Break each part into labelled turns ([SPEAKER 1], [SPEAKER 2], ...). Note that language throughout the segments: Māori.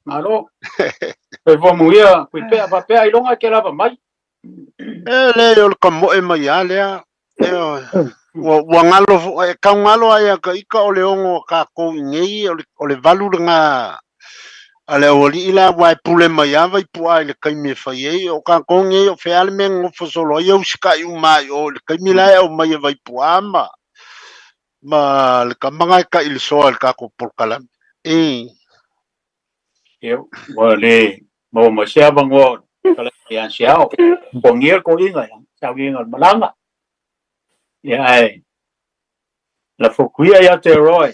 [SPEAKER 1] Malo. Pe fo muia, pe pe ai longa ke lava mai.
[SPEAKER 2] Le yo ka mo e mai ale wa ngalo e ka ngalo ai ka ika o le ongo ka ko ngei o le valu nga ale o li ila wa pule mai ava i pua le kai me fai e o ka ko ngei o fe ale men o fo solo yo ska i mai o le kai mi la o mai vai pua ma le ka manga ka il so al ka ko por kala
[SPEAKER 1] Yo, le mo mo sia bango kala ya siao. Ko ngier ko inga ya. Sao inga malanga. Ya ai. La fo kuia ya te roi.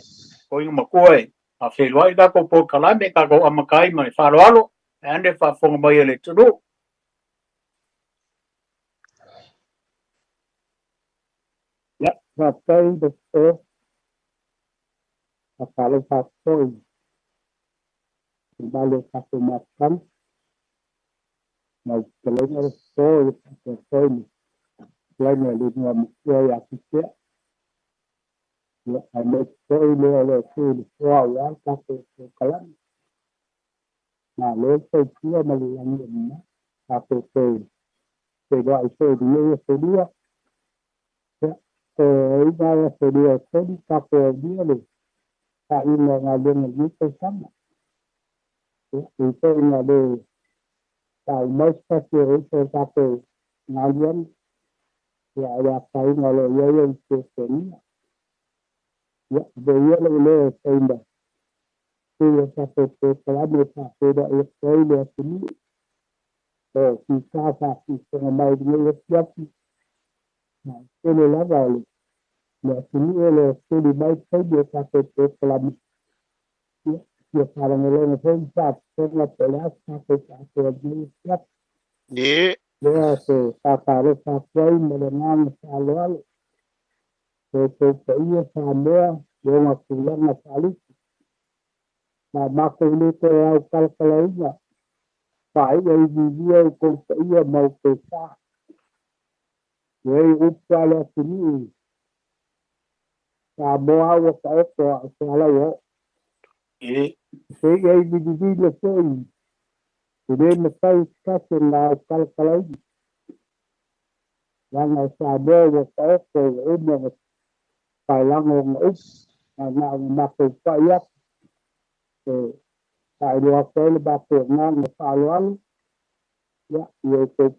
[SPEAKER 1] Ko inga makoi. A fe loi ka ko por kala me ka ko amakai mai fa alo. Ande fa fo mai le tudu.
[SPEAKER 3] Ya, ngapain betul kalau pakai balik satu makan mau keluar soy soy lain yang ya kita ya ada soy le soy ya satu kalan nah le soy dia malang satu soy gọi soy dia iba dia soy satu dia le tak ini ngalir gitu sama itu ada tại mấy cái chuyện tôi ta từ ngài dân là phải ngồi lại với chuyện chuyện về với lời tên đó khi ta từ từ cái việc ta từ đó yêu tới được tính rồi khi ta ta khi ta mai như vậy cho nên là rồi là tính là tôi đi bay thấy được ta từ từ làm việc làm người lên thấy sao cho nó tới là ta từ như vậy Dia tahu pakai merenang salur, itu dia sama dia masih lama sekali. Nah, maka ini kalau phải gây video cũng sẽ màu từ xa, gây upra là sini, mua một cái tòa xa là vậy, sẽ gây video là chơi. Jadi mesti kasih nak kalau yang ada waktu ini phải là ngôn nào mà phải phải tại được cái là bác tuổi ngang mà phải luôn ya nhiều cái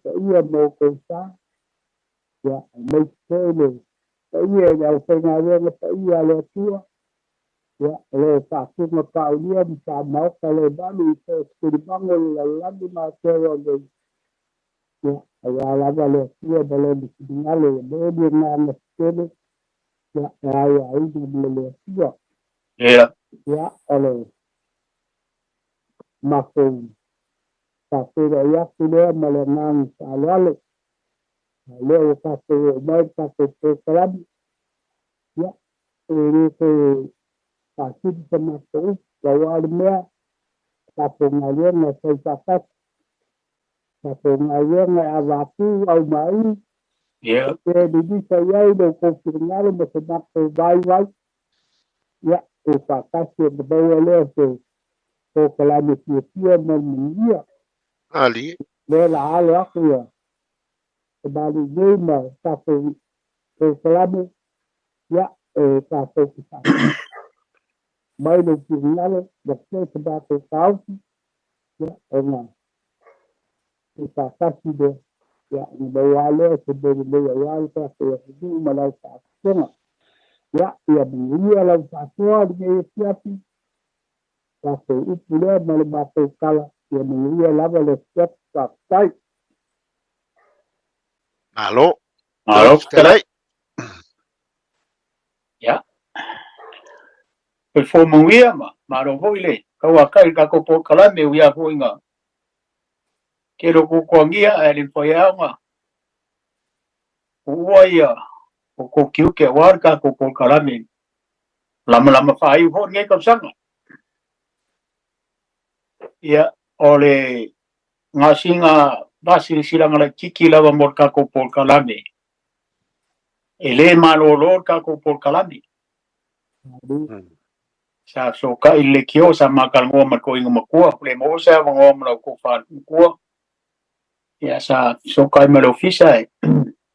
[SPEAKER 3] một cái sao ya mấy cái này phải nào là phải là chưa ya le pasti ngekau dia bisa mau kalau baru itu dibangun lagi masih ya lagi dia boleh ditinggal dia nama sekali ya itu boleh ya oleh masuk tapi ya sudah melenang lalu lalu kasih baik kasih kelam ya ini pasti termasuk awalnya satu ngalir ngasih catat satu ngalir ngawati awal jadi saya udah konfirmasi bersama baik ya usaha kasih berbawa tu kalau dia memulia
[SPEAKER 2] ali
[SPEAKER 3] bela ala ya kembali game satu kalau ya satu kita mai được chuyện nhau được chơi ba từ sáu ông thì ta kasih dia ya bawa le sebelum bawa ta itu malah tak ya dia lah pasal dia siap tapi itu dia malah batu kala dia lah boleh siap tak
[SPEAKER 2] alo
[SPEAKER 1] Kala. Ya. Before muia ma ro hoile ka wa kai ka ko po kala me uia ko inga ke ro ko ngia ali po ya nga uia ko kiu ke war ka ko po kala me lama fa ai ho nge ka sang ya ole ngasinga basi silang la kiki la mor ka ko po kala me ele malolor ka ko po kala me sa so ka ile kio sa makal ngo ma ko ingo makua le mo sa ngo ma ko fa ko ya sa so ka me lo fisa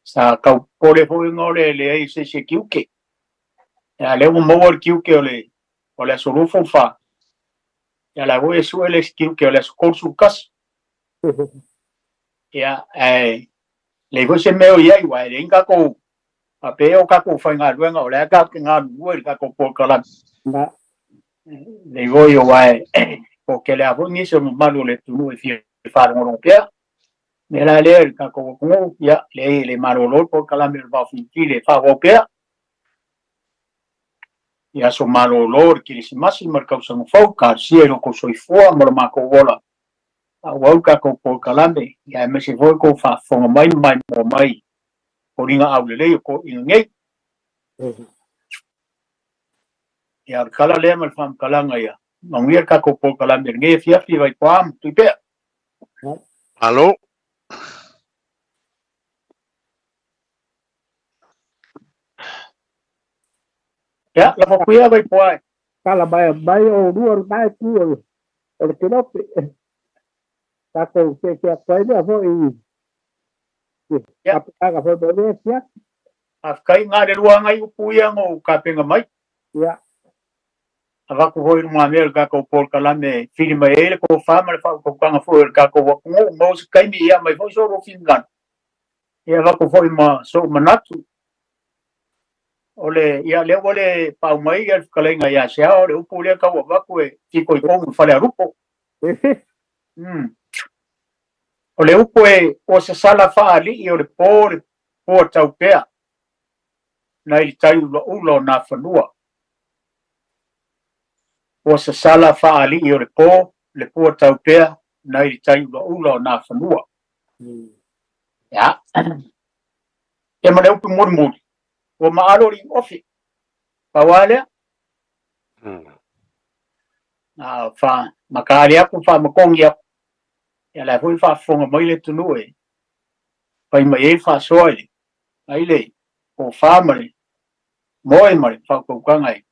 [SPEAKER 1] sa ka pole fo ngo le ai se kiuke ya le mo mo kiuke ole so fo fa ya la voy suele kiuke ole so su kas ya le go se me o ya igual le inga ko a peo ka ko fa nga luenga ole ka nga luel ka ko por kala le go yo vai porque le abo ni se mo malo le tu e fi fa ngo pia me la le ka ko ko ya le malo lo por kala me va fi le fa go pia ya so malo lo ki si massimo ka so fo ka si ero ko so fo mo ma ko vola a wo ka ko por kala me ya me se vo ko fa fo mai mo mai ko ringa au le ko inge ya kala le mal fam kala nga ya manguir ka ko por kala me nge fi vai kwam tu pe
[SPEAKER 2] Alo.
[SPEAKER 1] ya la mo kuya vai poai
[SPEAKER 3] kala bai o duar bai tu o ke no ta ko ke ai no fo
[SPEAKER 1] ya
[SPEAKER 3] ka fo be ya
[SPEAKER 1] afkai nga de ruang ai kuya ngo ka penga mai
[SPEAKER 3] ya
[SPEAKER 1] ava ko hoi ma mer ka ko por kala me filma ele ko fama fa ko kanga fo ka ko ngo mo se kai mi ya mai fo so ro fingan ya ava ko hoi ma so manatu ole ya le ole pa mai ya kala nga ya sia ole upu le ka wa ko e ki ko ko fa le rupo ole upu e o se sala fa ali i ole por tau pea na i tai ulo na fanua o se sala fa ali i ole le por tau pea na i tai ulo na fanua ya e ma le upu murmuri o maalo ri ofi pawale fa makali aku fa makongi aku ya la hui fa fonga mai le tunu e pai mai fa soile ai le o fa mare moi mare fa ko kangai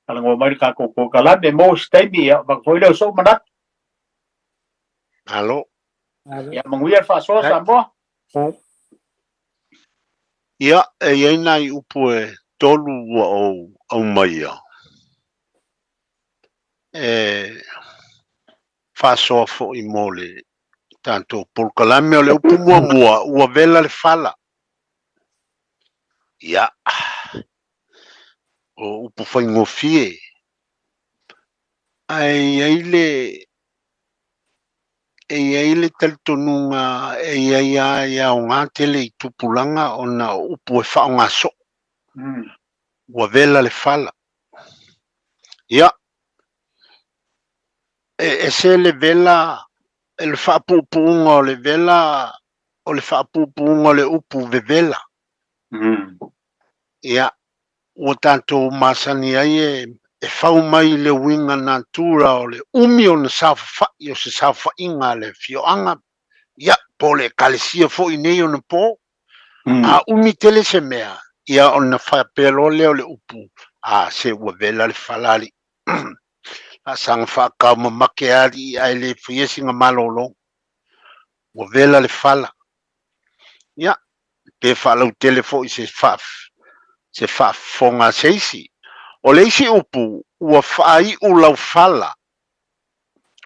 [SPEAKER 1] kala ngo mai ka ko kala de mo stai bi ya ba foi le so manat
[SPEAKER 2] Alo.
[SPEAKER 1] ya manguia fa so sa mo
[SPEAKER 2] Ia e nai upu e tolu au mai ia. Faso fo i mole tanto por kalame o le upu mua ua vela le fala. Ia o upu fai ngofie ai le taltonunga ia o ngā tele i tupulanga o na upu e whao ngā so. Ua vela le fala. Ia. E se le vela, e le whaapupunga o le vela, o le whaapupunga o le upu ve vela. Ia. Ua tanto masani ai e whau mai le winga na tura o le umi o na sawhai o se sawhainga le fioanga. Ia, po le kalesia fo i nei o na po. A umi tele se mea. Ia o na whapelo leo le upu. A se ua vela le falali. A sang whakau mamake ari ai le whiesinga malolo. Ua vela le fala. Ia, pe whalau telefo i se whafonga seisi. O leisi upu, ua whai ulau fala.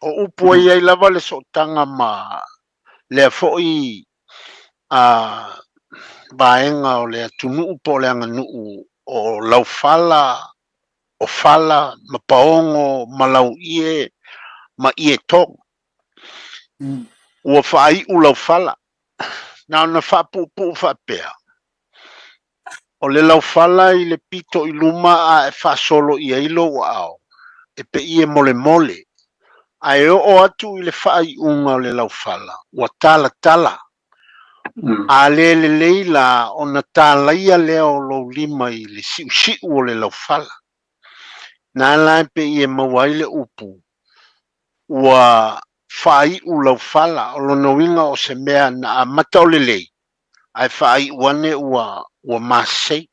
[SPEAKER 2] O upu ai lava le sotanga ma le foi baenga o le tunu upo le anga nuu o lau fala o fala ma paongo ma lau ie ma ie tong ua whai ulau fala na ona whapupu whapea o le lau fala i le pito i luma a e whasolo i eilo wa au e pe ie mole mole ai o atu i le whai unga o le lau fala ua tala tala a le leila o na tālaia leo lo lima i le siu o le lau fala. Nā lai pe i e mawai le upu. Ua whai u lau fala o lo winga o se mea na mata o le lei. Ai whai uane ua masei.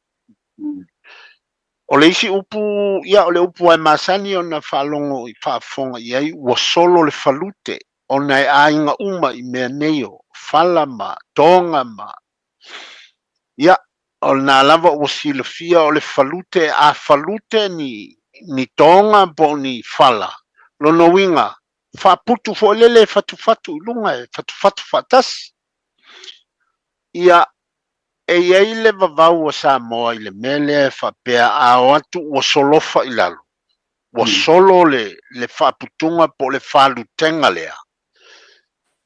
[SPEAKER 2] O le isi upu, ia o le upu ai masani o na whaalongo I whaafonga iai, ua solo le falute, o na e ainga uma I mea neo, whalama, tonga ma. Ia, o na lava ua silafia o le falute, a falute ni tonga po ni whala. Lono winga, whaaputu fo lele fatu ilunga e, fatu fatasi. Ia, e iai le vavau o Samoa I le mele whapea a o atu ua solofa I lalo. Ua solo le whaaputunga po le whaalutenga lea.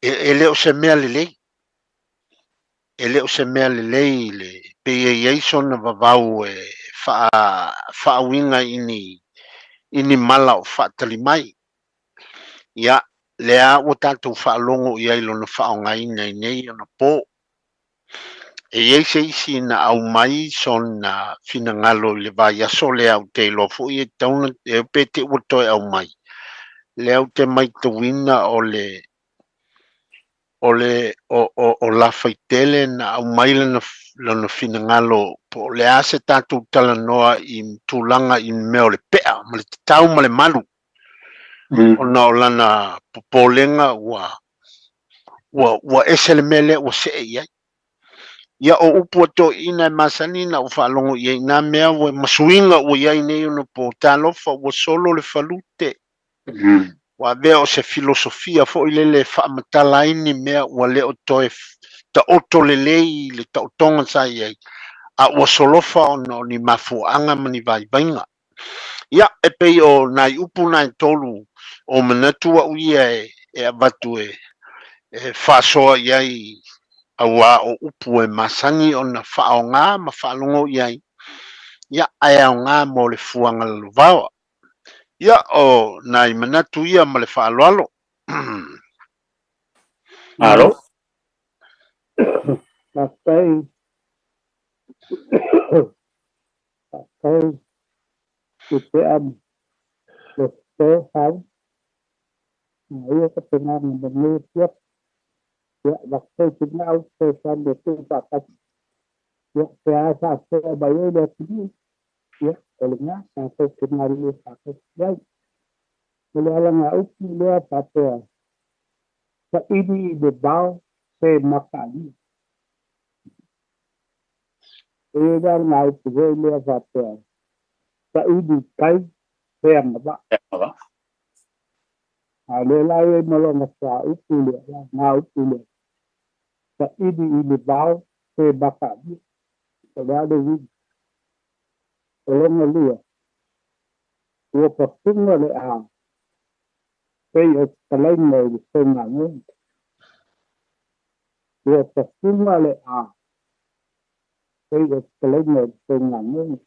[SPEAKER 2] E leo se mea lelei. E leo se mea lelei le pe iai sona vavau e whaawinga ini mala o whaatalimai. Ia, lea o tātou whaalongo iai lona whaongai nei ona po. E iei se isi na au mai son na fina ngalo le vai aso le au te lofo I e tauna e pete uto e au mai. Le au te mai tawina o la faitele na au mai lana fina ngalo po le ase tātou tala noa I tūlanga I meo le pea, ma le tau ma le malu. Ona o lana popolenga ua ese le mele ua se e iai. Ia o upu ato ina e masani na ufa alongo iai na mea ua masuinga ua iai nei una po talofa ua solo le falute. Wa vea o se filosofia fo I lele whaamatala ini mea ua leo toe ta oto lelei le ta otonga sa iai. A ua solofa ono ni mafuanga mani vai vainga. Ia e pei o nai upu nai tolu o manatua uia e abatu e whaasoa iai aua o upu e masangi o na whao ngā ma whaalongo iai. Ia ai au ngā mo le fuanga luvawa. Ia o nai manatu ia ma le whaaloalo.
[SPEAKER 1] Alo?
[SPEAKER 3] Pakai kita am lesto hal ia ka tengah mengenai siap ya waktu kita au sesan itu pakai ya saya saya bayar dia sini ya olehnya saya kenal dia pakai ya melalang au dia pakai sa ini de bau se makani ia ngai tu dia pakai sa ini kai yang apa le lai malo na sa upule na upule sa ini bau se makani ada wi olong lu ya pasunga le a pe talai mai se ngane ya pasunga le a pe talai mai se ngane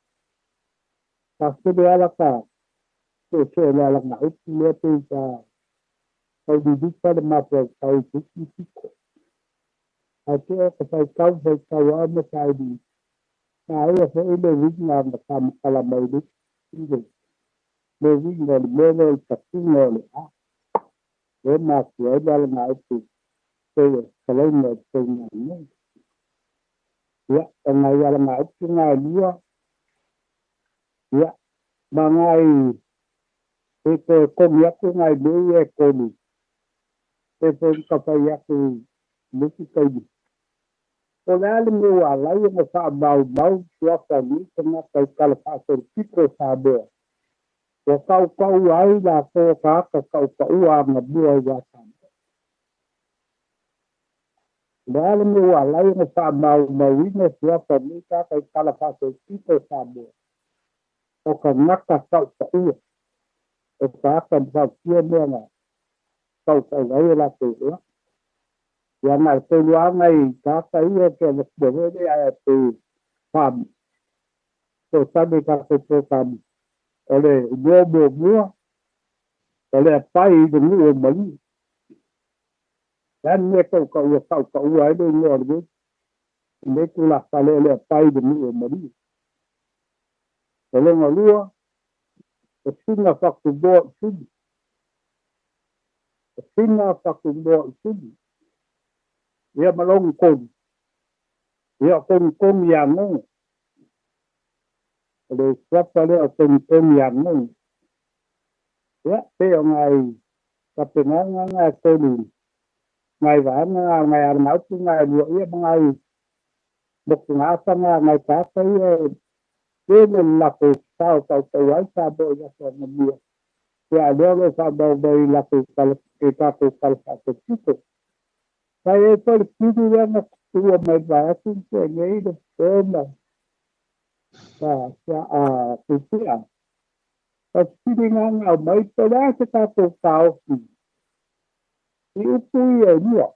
[SPEAKER 3] pasti dia la ka se la la na upule pe ka au di bisa de ma pe au ti ate ka sai ka wa ma sai di ai se ile wi na ma kam kala mai di le wi na le pasunga le a le ma se la na upule pe talai mai se ngane ya na ya na upule dia ya mangai ito komi aku ngai due komi ito kapai aku luki kaidi olhar meu alai na sa bau sua família na kai kala pastor tipo sabe o kau ai da ko kau a na bua ya sam olhar meu alai na sa bau na sua família kai kala pastor tipo sabe o kanaka kau o ka kia mena kau ai la tu ya na te luanga I ka ia ke le bove ai tu pam to sabe ka to pam ole bo ole pai de ni mali dan ne ka ai de ni orbe ne ku la sale le pai de ni mali ole ngalua o singa fa ku bo singa fa ku bo ia malong kon ia kon ya no le siapa le pen yang ya te ngai ka penanga ngai tonu ngai va ngai arnau tu ngai lu ia ngai bok ngasa ngai ka sai ke la ko sao tau tau ai sa bo ya sa mo ya le sa bo bo la ko kal ke ka ko kal sa ko tu sai e por tudo ya na tu mai va tu ke ngai de toma sa a tu tia pasti ngau mai pada kita ko kau itu ya dia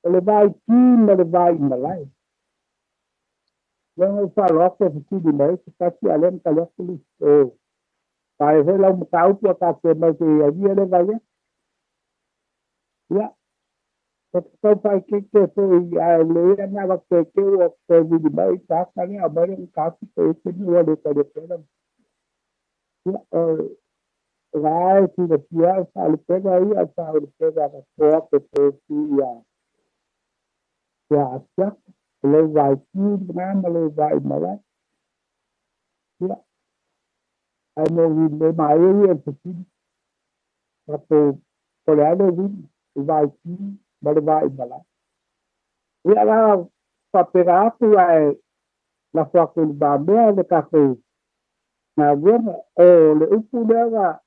[SPEAKER 3] vai le vai malai yang fa roko fiti di mai kita si alem kalau tulis pai he lau kau tu ka ke mai ke ya dia le vai ya तो pai ke तो ya le na va ke o ke di mai ka ka ni abai ka ke ke ni wa de ka de ya vai si de ya al pega ahí hasta el pega la foto que ya ya ya le vai na le vai malai ya ai no vi le mai ye fiti तो कोलाडो भी वाइकी बड़वा इबला ये अला paperato é na faculdade de café na guerra le upu dela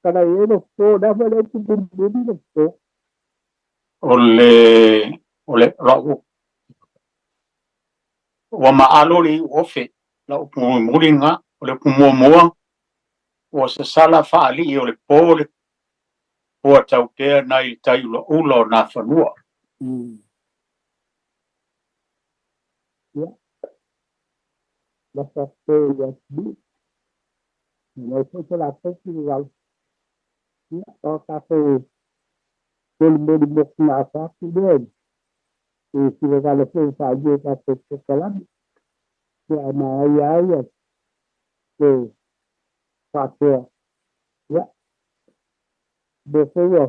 [SPEAKER 3] kada yelo to da vale tu budi to
[SPEAKER 1] ole ra wa ma alori ofe la upu muringa ole kumomoa o se sala fa ali ole pole o tau ke nai tai ulo na fanua
[SPEAKER 3] ya la fatte ya bi no se la fatte igual ya o café el bodi bok na fa bien y si le da la fuerza a Dios a que calam ya ma ya que fatte ya de feo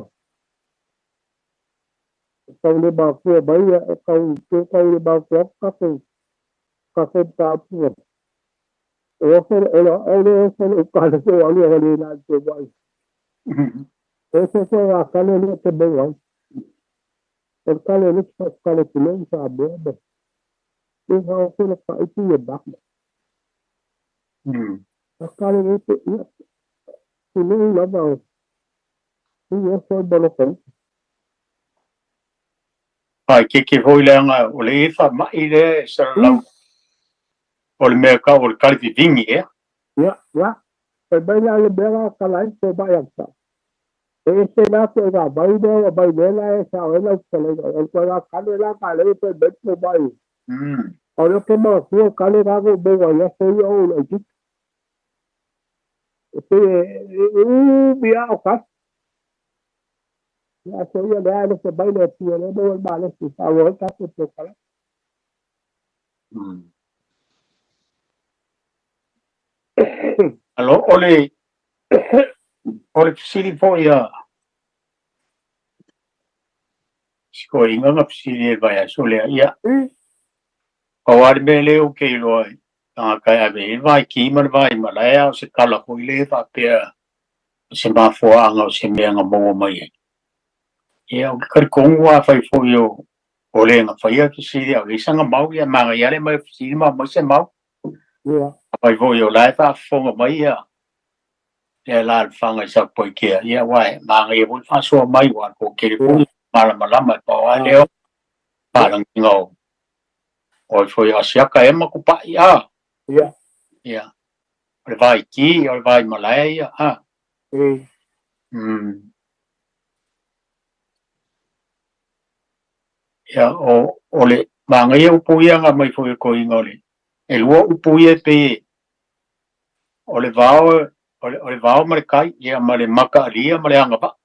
[SPEAKER 3] kau le ba ko ba ya kau le ba ko café ta pu o se o ka le ko ali ali na to ba ese se a kale le te be wa el kale le ka le ku le sa be be e ha o se le ka i ye ba kale le te ya ku le la ba ya so ba lo ko
[SPEAKER 1] ai ke hoilenga ole fa mai le sa lau ole me ka ole kali vingi
[SPEAKER 3] ya pe ba ya le be la ka la to ba ya sa ese la te va ba la esa o la se le el ko la ka le pe be to ba ahora que más yo cale hago de ya soy yo lo que via acá ya soy yo le se baile tío le doy vale si favor está se toca
[SPEAKER 1] alo ole sili fo ya ko inga ngap sili ba ya sole ya kawar me le o ke lo ta ka ya be vai ki man vai malaya se kala ko le fa pe se ma fo anga se me anga mo mai ya ka ko wa fa fo yo ole nga fa ya sili ya le sanga mau ya ma ya le mai sili ma mo se mau
[SPEAKER 3] ya
[SPEAKER 1] fa fo yo lai fa fo mai ya ya la fanga sa po ke ya wa ma ngai bu fa so mai wa ko ke pu malama pa wa leo pa lang ngo oi foi asia ka ema ku pa ya ya oi vai ki oi vai malaya ya ole ma ngai pu ya nga mai foi ko ingole el wo pu ye pe ole vao mare kai ya mare maka ria mare anga pa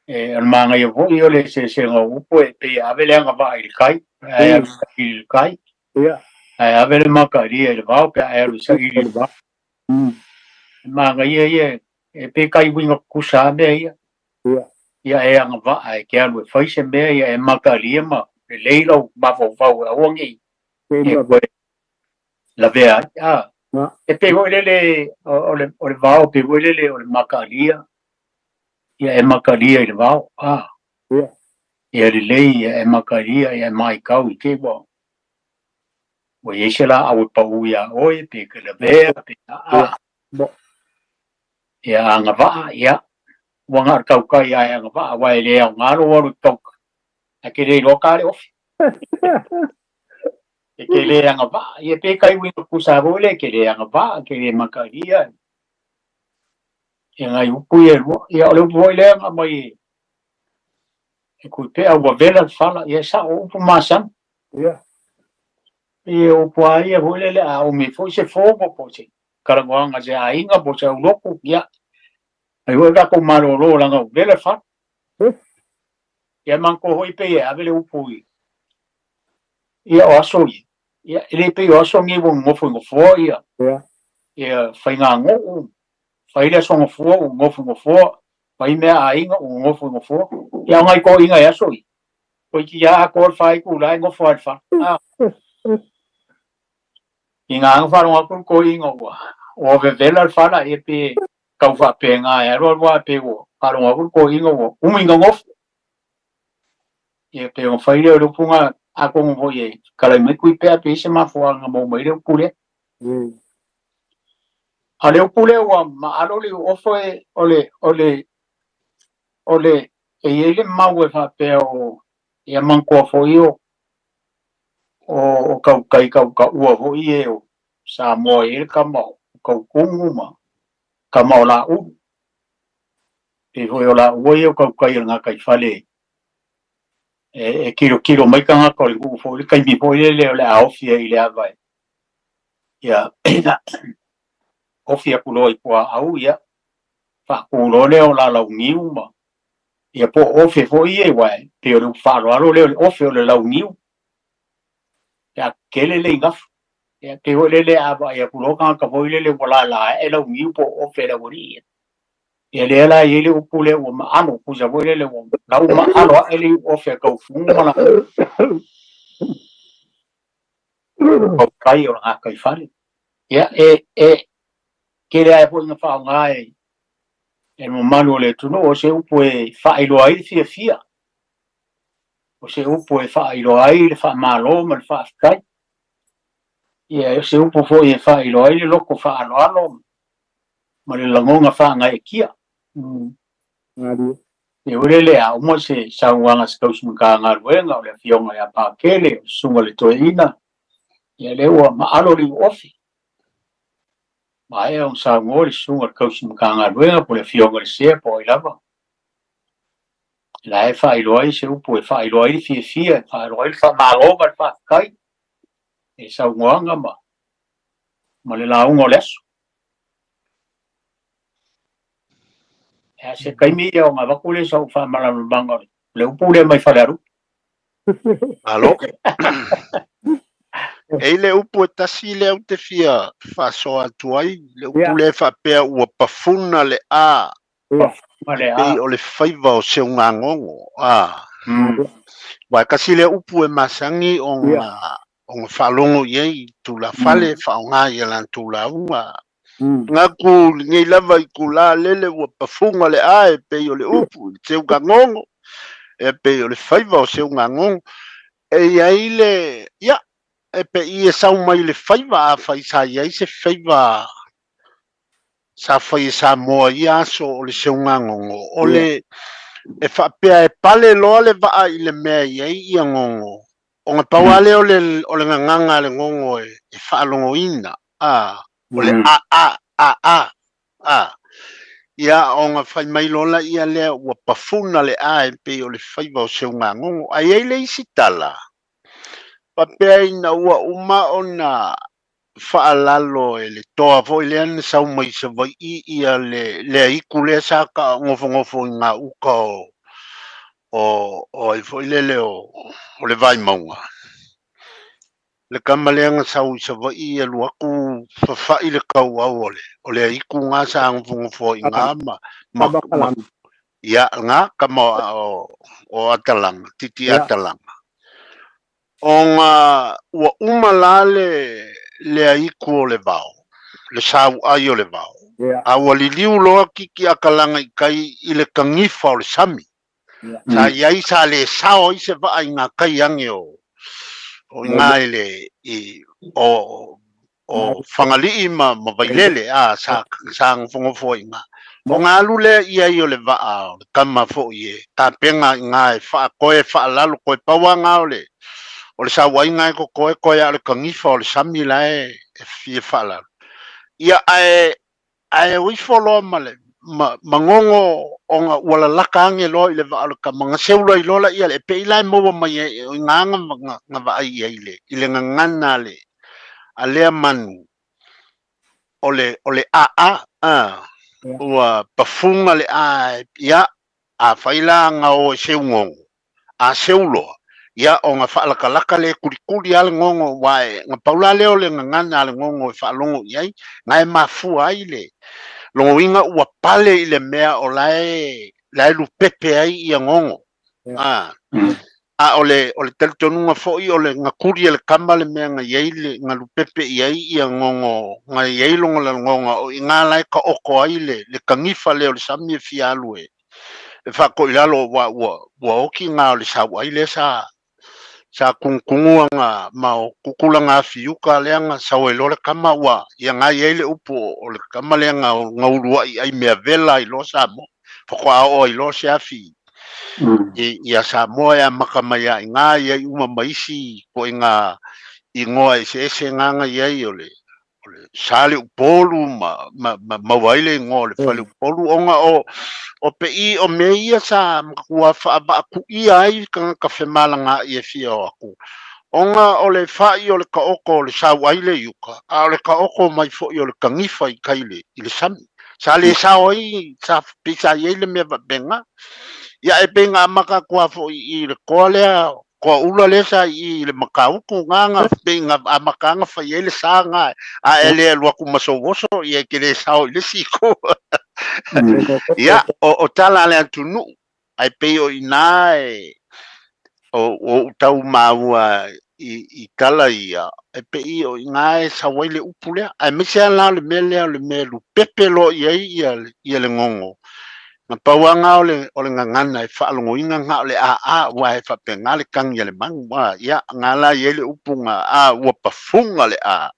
[SPEAKER 1] el manga yo yo le se ngo upo pe avele anga va il kai
[SPEAKER 3] ya
[SPEAKER 1] avele maka ria el vao pe el sa il va manga ye pe kai winga kusa be ya anga va ai ke alu fai se be ya maka ria ma le lo ba fo fa o ngi la vea
[SPEAKER 3] Ma.
[SPEAKER 1] e pe ho le o le vao pe ho le o le makalia ia e makalia i le vao
[SPEAKER 3] Ia.
[SPEAKER 1] ia le lei e makalia ia mai kau i te bo o ye sela au pa u ia oi pe ke le vea pe
[SPEAKER 3] Bo.
[SPEAKER 1] ia anga va ia wanga kau kai ia anga va wa le ngaro o kau a ke le lokale of e ke le anga va ia pe kai wi ku sa bo le ke le anga va ke le makalia ia ngai upu ia le upu le anga mai e ku pe au vela fala ia sa upu masan
[SPEAKER 3] Ia.
[SPEAKER 1] e o pa ia ho le o me foi se fogo po se kara wanga se ainga po se loko ia ai ho da ko malo lo langa vela fa ia man ko hoi pe ia vele upu ia o aso ia ele pe o aso ngi bo ngofo ia
[SPEAKER 3] Ia.
[SPEAKER 1] ia fai nga ngo fai le so ngofo fai me ainga o ngofo ia ngai ko inga ia so ko ki ia ko fai ku lai ngofo fa inga ang fa ngo ko inga o vela fa la e pe kau fa pe nga ia ro wa pe o ka ngo ko inga o inga ngof e pe o fai le ro punga a ko ngo ye kala me ku pe se ma fo nga mo mai le pule a le pule o ma alo le o foi ole e ele mau e fa pe o ia man ko fo io o kau kai kau ka ua ho i e o sa mo e ka mau kau kungu ma ka mau la u e ho la u e o kau kai nga kai fale e kilo mai ka nga ko u fo kai mi fo le le a ofia i le avai ia ofia kulo i kwa au ia fa kulo le o la la ngiu ma ia po ofia fo i e wai pe o fa lo le ofia le la ngiu ya kele le ngaf ya ke ho le aba ya kulo ka ho le wala la e lo ngiu po ofia la wori ya le la ye le upule o ma ano ku ja bo le o la ma ano ele ofia ka fu ma o kai o nga kai fale ya ke le po nga fa nga e mo manu le tu no o se upo e fa ilo ai fia o se upo e fa ilo ai le fa malo ma fa kai ya se upo fo e fa ilo ai le loko fa ano ma le langonga fa nga e kia
[SPEAKER 3] Ngadi.
[SPEAKER 1] e ore le a mo se sa wanga ska us mga nga ruenga o le fionga ya pa kele sunga le toina ya le wa ma alo ri ofi ma e on sa ngori sunga ka us mga nga ruenga po le fionga le se po i lava la e fa iloi se upo e fa iloi fia fa iloi fa malo ma fa kai e sa wanga ma le la ungo leso e se kai mi o ma va kule sa fa mala banga le upo le mai fa le aru
[SPEAKER 2] Alo. E le upu e tasi le au te fia fa so atu ai le upu le fa pea ua pafuna le a
[SPEAKER 1] ma le
[SPEAKER 2] pei o le faiva o se unga ngongo Wai kasi le upu e masangi o ngā whalongo iei tu la fale whaonga i lan tu la unga ngā ku ngei lava i ku la lele ua pafunga le a e pei o le upu se unga ngongo e pei o le faiva o se unga ngongo e iai le ia e pe i e sau mai le faiva a fai sa iai se faiva sa fai sa moa i aso o le se unga ngongo o le e whapea e pale loa le waa i le mea iei i a ngongo o ngā pauale o le nganganga le ngongo e whaalongo ina o le ia o ngā whai mai lola ia lea ua pafuna le e pe o le whaiva o se unga ngongo ai ei le isi tala Papea ina ua uma o na whaalalo e le toa fo i leana sau mai sa vai i ia le iku lea sa ka ngofo i ngā uka o i fo i lele o le vai maunga. Le kamaleanga sau i sa vai i alu aku whawhai le kau au o le iku ngā sa ngofo i ngā ia ngā kama o atalanga, titi atalanga. O ngā ua umalale le ai ko le vao le sa ai o le vao
[SPEAKER 3] Yeah.
[SPEAKER 2] a wali liu loa kiki akalanga I kai I le kangifa o le sami
[SPEAKER 3] Yeah.
[SPEAKER 2] sa iai sa le sao I se va inga kai ange o inga ele o whangali ma vailele a sa ngfongo fo inga o ngā lule ia I o le vaa o le kama fo I e ta penga inga e wha koe wha lalu koe paua ngā o le sa wainga ko koe a le kangifa o le sami lae e fie wha lalu ia ai wi follow male mangongo o nga wala lakange lo ile va ka mga seulo I lola ia le pe ila mo ma nganga nga va ai ile ngana le ale man ole a wa pafunga le a ia a faila nga o seungo a seulo ia o nga fa laka le kurikuri al ngongo wae nga paula leo le ngana le ngongo fa longo ia ngai mafu ai le longo inga ua pale I le mea o lae lu pepe ai I ngongo a ole teletonunga foi ole nga kuri le kamba le mea nga yeile nga lu pepe I ngongo nga yeilongo le ngongo o inga lai ka oko ai le kangifa le ole sami fia alue e fa ko ilalo wa oki nga ole sa wa ile sa kungunga nga mau kukula nga fiuka leanga sa welo le kama wa ia nga yeile upo o le kama leanga nga urua ai mea vela I lo sa mo foko o I lo se afi ia sa mo ya makamaya nga ia uma maisi ko inga ingoa se nga ia ole sale upolu ma waile ngo le fale upolu onga o pe I o meia sa kua fa ba ku ia ai ka fe malanga ia fia aku onga ole fai ole ka oko le sa waile yuka a ole ka oko mai fo ole kangifa I kaile ile sami sa le sa oi sa pisa ile me benga ya e benga maka kua fo I le kolea ko ula le sa I le makau ku nganga benga a makanga fa ile sa nga a ele lo ku masowoso ia ke le sa ile siko ya o tala le tunu ai pe o inae o tau maua I kala ia e pe I o ngae sa waile upule ai me se la le melu pepe lo ia le ngongo na pauanga ole ngana e whaalongo inga nga ole a wa e whapenga le kangi le mangu wa ia ngala le upunga a ua pafunga le a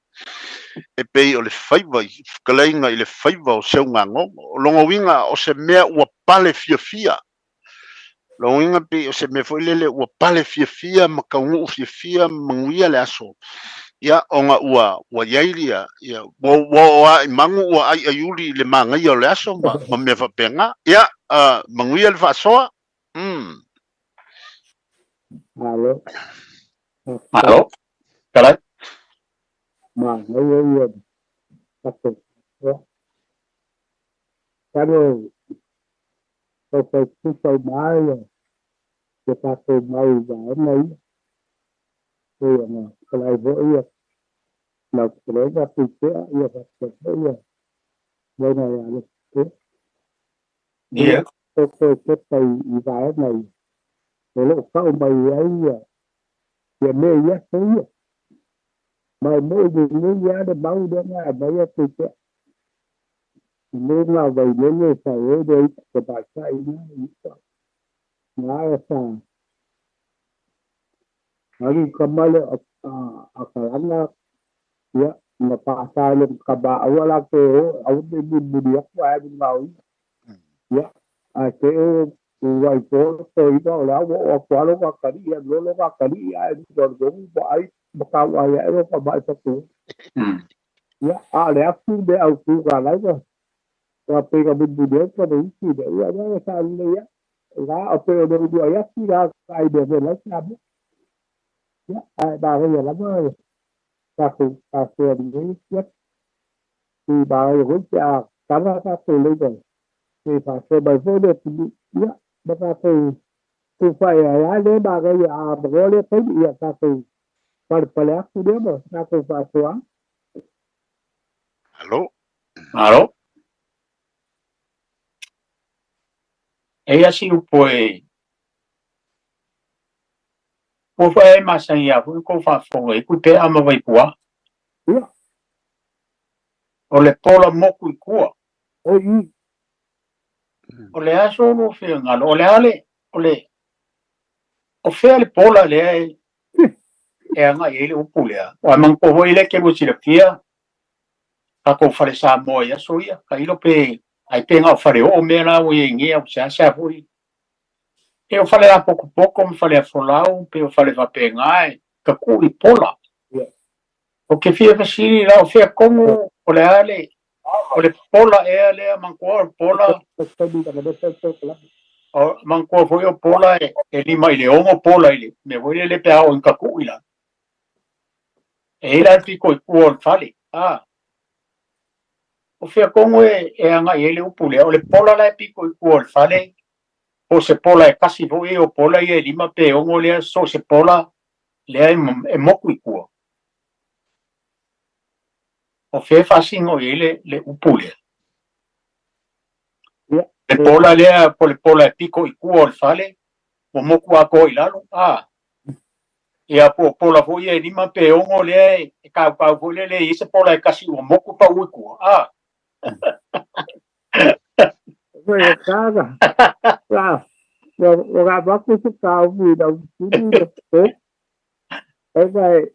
[SPEAKER 2] e pe ole whaiva kalainga I le whaiva o seunga ngongo longo winga o se mea ua pale fia lo inga pe o se me foi lele ua pale fia makaungu fia manguia le aso ia onga ua yailia ia wa mangu ua ai ayuli le mangai o le aso ma me fa penga ia manguia le fa soa
[SPEAKER 1] Alo kala
[SPEAKER 3] ma no tapi kalau so mai ke ta ko mai ba mai kalau bo ia na kalau ba tu ia ba ia bueno ya
[SPEAKER 1] Iya
[SPEAKER 3] cái tay vải này rồi lúc sau mày ấy ya me ya thôi mày mới được những giá để bao nhiêu ngày bây giờ tôi sẽ nên là vậy nên như phải ở đây của bà sai nó là sao nó đi cầm lại ở cái anh ya mà bà sai lên cả bà ở là cái ở đây bị điếc quá bên ngoài ya cái vậy có tôi đó là bộ quá lúc cái gì lúc cái gì ai rồi cũng phải bakal ayah itu apa itu ya ada aku dia aku kalau itu tapi kalau dia kan itu dia ya dia selalu ya nggak apa yang dia ya tidak ada benar sahaja ya ada yang lama aku ini ya di bawah itu ya karena aku lagi di fase bawah itu ya berarti supaya ya dia bagai ya boleh tapi ya satu Para aku dia mah aku pasuan.
[SPEAKER 2] Halo.
[SPEAKER 1] Ella sí pues fue más allá fue con fa fue que te ama vai pua
[SPEAKER 3] Ia.
[SPEAKER 1] O le pola moku I kua.
[SPEAKER 3] O I.
[SPEAKER 1] O le aso no fia ngalo. O le ale. O fea le pola le ai. E anga I le upu lea. O amang poho I le ke mo sila fia. A ko fale sa moa ia so ia. Ka ilo pe. Ai pe ngā fale o mea la o i ngia o sa furi. E o fale la poko me fale a folau. Pe o fale va pe ngai. Ka ku I pola. O ke fia kasiri la o fea kongo. O le ale. O le pola e lea mangkoa o pola. O mangkoa foi o pola e lima I le ongo pola I le. Me voi le pe ao in kaku ila. E ila piko I kua o fale. O fea kongo e anga I ele upu lea. O le pola la piko I kua o fale. O se pola e kasi foi o pola I e lima pe ongo lea. So se pola lea e moku I kua. O fea fasingo I ele le upu lea. Le pola lea po le pola e piko I kua o fale. O moku a ko I lalo. Ia po pola foi e lima pe ongo lea e kau foi le I se pola e kasi o moku pa ui kua.
[SPEAKER 3] Foi o cara. O gabaku se calma, não tudo é vai.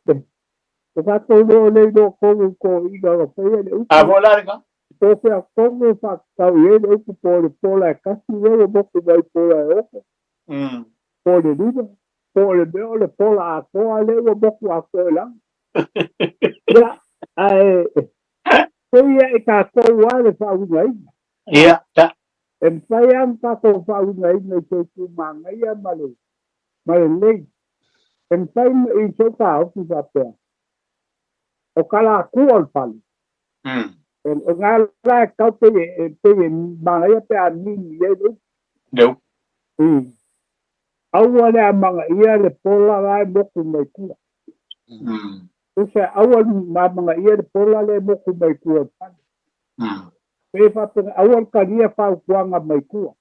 [SPEAKER 3] O gato não nem do como não foi ele.
[SPEAKER 1] Vou larga.
[SPEAKER 3] Então foi a como facção ele o pola é casi o moco vai pola é. Pola lida. Pola meu le pola a pola le o moco a pola. Já foi e ka ko wale fa uai.
[SPEAKER 1] Ia, tá.
[SPEAKER 3] En sayang ka ko fa uai no se tu manga ia male. Male le. En sayang I so ka o tu pa. O kala kuol pali. O ngala kau te manga ia pe ani ia do.
[SPEAKER 1] Deu.
[SPEAKER 3] Awale a manga ia le pola lai moku mai kua. O se awal manga ia le pola le moku mai kua pali. Pe fa pe awal kania fa kuanga mai kua.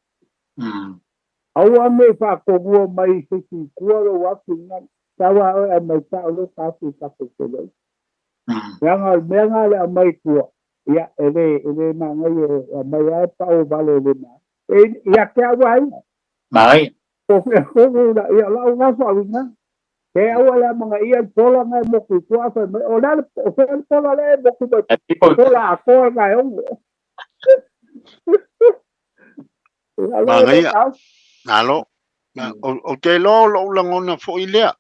[SPEAKER 3] Awal me fa kogua mai se kua ro watu ngan. Tawa mai ta lo ka fu ka ko ko. Menga le mai kua. Ia ele manga ia mai ai pa o vale le na. Ia ke awai.
[SPEAKER 1] Mai.
[SPEAKER 3] O ko na ia la nga fa na. Ke awala mga ia pola nga mo ku kua fa o la o pola le mo ku pola ko nga yo.
[SPEAKER 2] Mga ia. Nalo. O te lo langona fo ilea.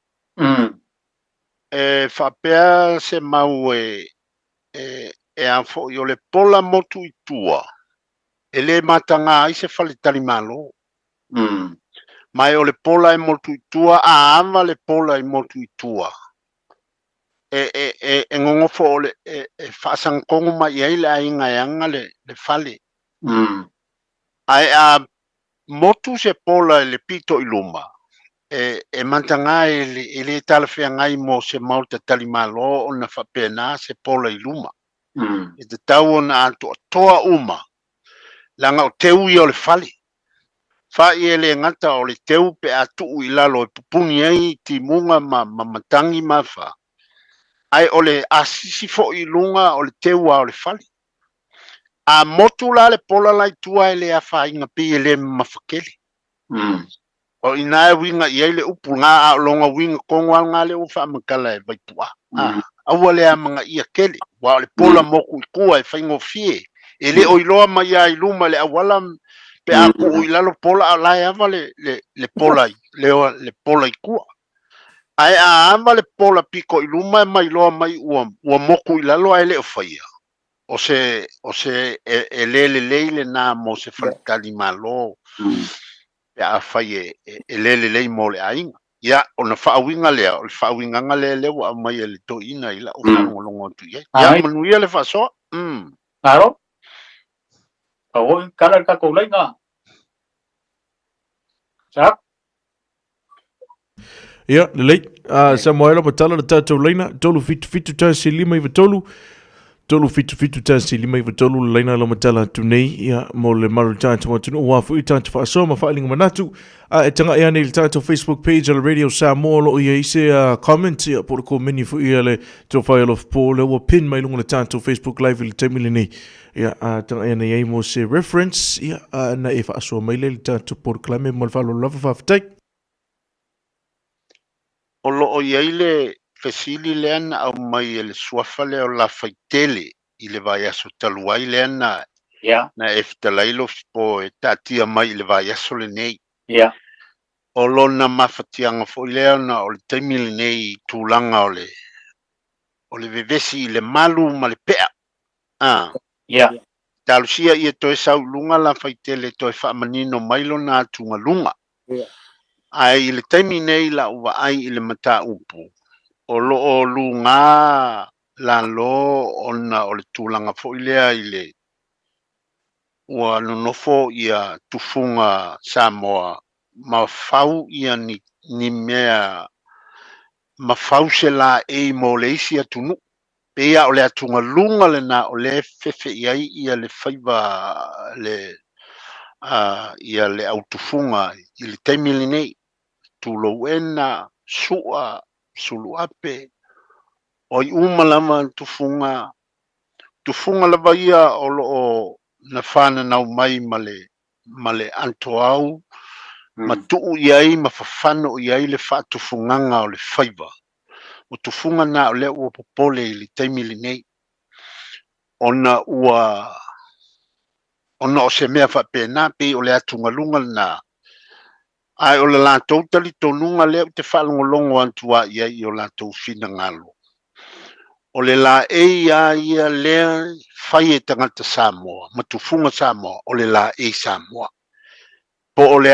[SPEAKER 2] Whapea se mau e a fo I o le pola motu I tua. E le matanga I se whalitari malo. Mai o le pola I motu I tua, a ama le pola I motu I tua. E ngongo fo o le whaasang kongo mai ai le ainga anga le whale. Ai a motu se pola I le pito I luma. E matanga I le talawhia ngai mo se mauta tali malo o na whapena se pola I luma. E te tau na ato toa uma. Langa o teu I o le whale. Whai e le ngata o le teu pe atu I lalo e pupuni ai ti munga matangi mawha. Ai o le asisi fo I lunga o le teu a o le whale. A motu la le pola lai tua e le a whainga pi e le mawhakele. O ina e winga I le upu ngā a longa winga kongo al ngā le uwha makala e vaitua. Aua le a mga ia kele. Wa o le pola moku I kua e whaingo fie. E le o iloa mai a iluma le awala pe a ku I lalo pola a lai ava le pola le pola I kua. Ai a ava le pola piko iluma e mai loa mai ua moku I lalo ai le o whaia. O se e le na mo se whalitali malo. Pe a whai e le mo le ainga. Ia, o na whaawinga lea, o le whaawinga nga le wa mai e le to ina ila o whaangolongo tu ye. Ia, manuia le whasoa.
[SPEAKER 1] Aro? Kau kala ka kulai nga. Sak?
[SPEAKER 4] Ia, le lei. Sa moela pa tala le tātou leina. Tolu fitu tā se lima iwa tolu. tolu fitu tasi lima iwa tolu laina lo matala tunei ia mo le maru tātou matunu o wafu i tātou whaasoma whaalinga manatu e tanga ia nei le tātou Facebook page ala Radio Samoa lo ia ise comment ia por ko meni fu ia le tō whai alof po le ua pin mai lunga le tātou Facebook live le taimile nei ia tanga ia nei mo se reference ia na e whaasoma mai le tātou por klame mo le whalo lava whawhatai
[SPEAKER 2] O lo o iaile fesili le ana au mai le suafa le o la faitele i le vai aso taluai le ana na eftalailo po e tatia mai le vai aso le nei. O lona mafatianga fo le ana o le taimi le nei tūlanga o le vevesi i le malu ma le pea. Talusia ia toe sau lunga la faitele toe whaamanino mailo na tunga lunga. Ai le taimi nei la uwa ai i le mata upu. O lo o lunga la lo ona o le tūlanga fo ilea i le ua nonofo ia tufunga Samoa ma fau ia ni mea ma fau se la e mo le isi atunu. Pea o le atunga lunga le na o le fefe iai ia le faiva le ia le autufunga i le taimi le nei. Tulo ena sua sulu ape oi umalama tufunga lava ia o lo na fana na mai male anto au ma tuu iai ma fafano iai le fa tufunganga o le faiva o tufunga na o le ua popole i le taimi le nei ona o se mea fa pena pe o le atunga lunga na ai o le lātou tali tonunga leo te whalongolongo antua ia i o lātou whina ngalo. O le la ia lea whai e tangata Samoa, matufunga Samoa, o le la Samoa. Po o le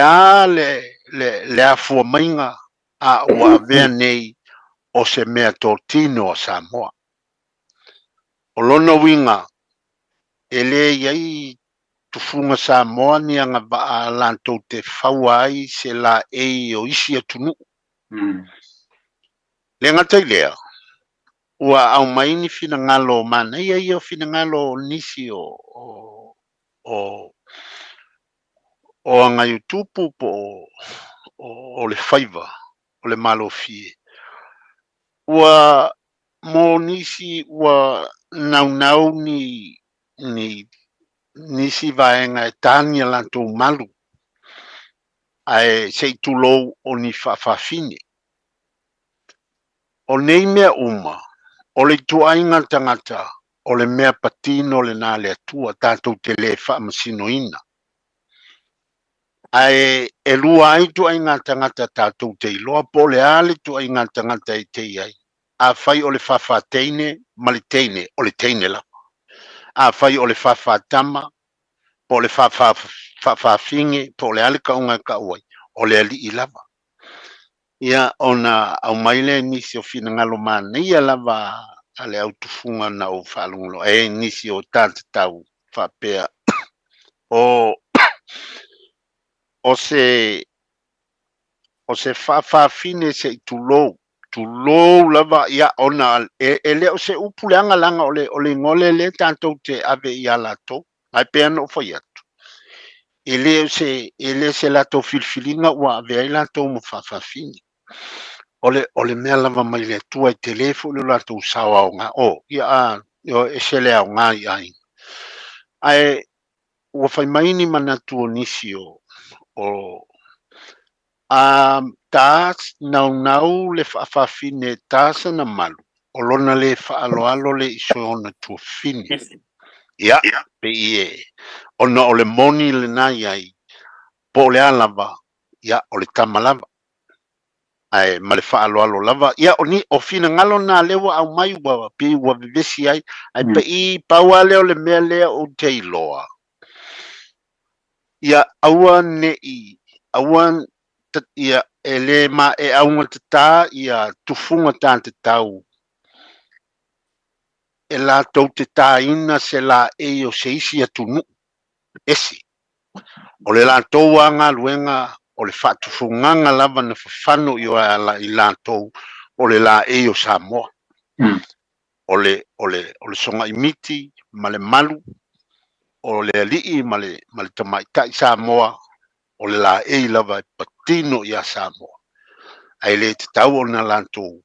[SPEAKER 2] le afua mainga a ua avea nei o se mea tortino a Samoa. O lona winga, e le iai tufunga Samoa ni anga ba lantou te whauai se la o isi atunu. Le ngatai lea, ua au maini fina ngalo mana, ia o fina ngalo nisi o anga YouTube po o le faiva, o le malo fie. Ua mo nisi ua nau nisi vaenga e tania lantou malu ai sei tulou o ni fafine o nei mea uma o le tuainga tangata o le mea patino le nā le atua tātou te le whaamasinoina ai e lua ai tuainga tangata tātou te iloa po le ale tuainga tangata i te iai a fai o le fafateine ma le teine o le teine la a fai o le fafatama po le fafinge po le ale kaunga kauai o le ali i lava. Ia ona au maile nisi o fina ngalo mana ia lava ale au tufunga na o whalunglo nisi o tante tau whapea o se fafine se tulou lava ia ona e leo se upuleanga langa o le ngole le tanto te ave ia lato ai pea no foi atu ele se lato filfilinga ua ave ai lato mo fafine o le mea lava mai le tua i telefo le lato sawa o nga ia e se le au nga ai ai ua fai maini manatu o nisi o tas nau le fafine tasa na malu o lona le faaloalo le iso ona tua fini ia pe ie ona o le moni le nai ai po le alava ia o le tamalava ai ma le faaloalo lava ia o fina ngalo na lewa au mai ua pe ua vivesi ai pe i paua leo le mea lea o te iloa ia awan ia ele ma e aunga tata ia tufunga tante tau e la tau te taina se la o se isi atunu esi o le la tau anga luenga o le fatufunganga lava na fafano i la tau o le la o Samoa ole songa imiti male malu ole ali male tamai tai Samoa ole la e lava patino ia Samoa ai le te tau o na lanto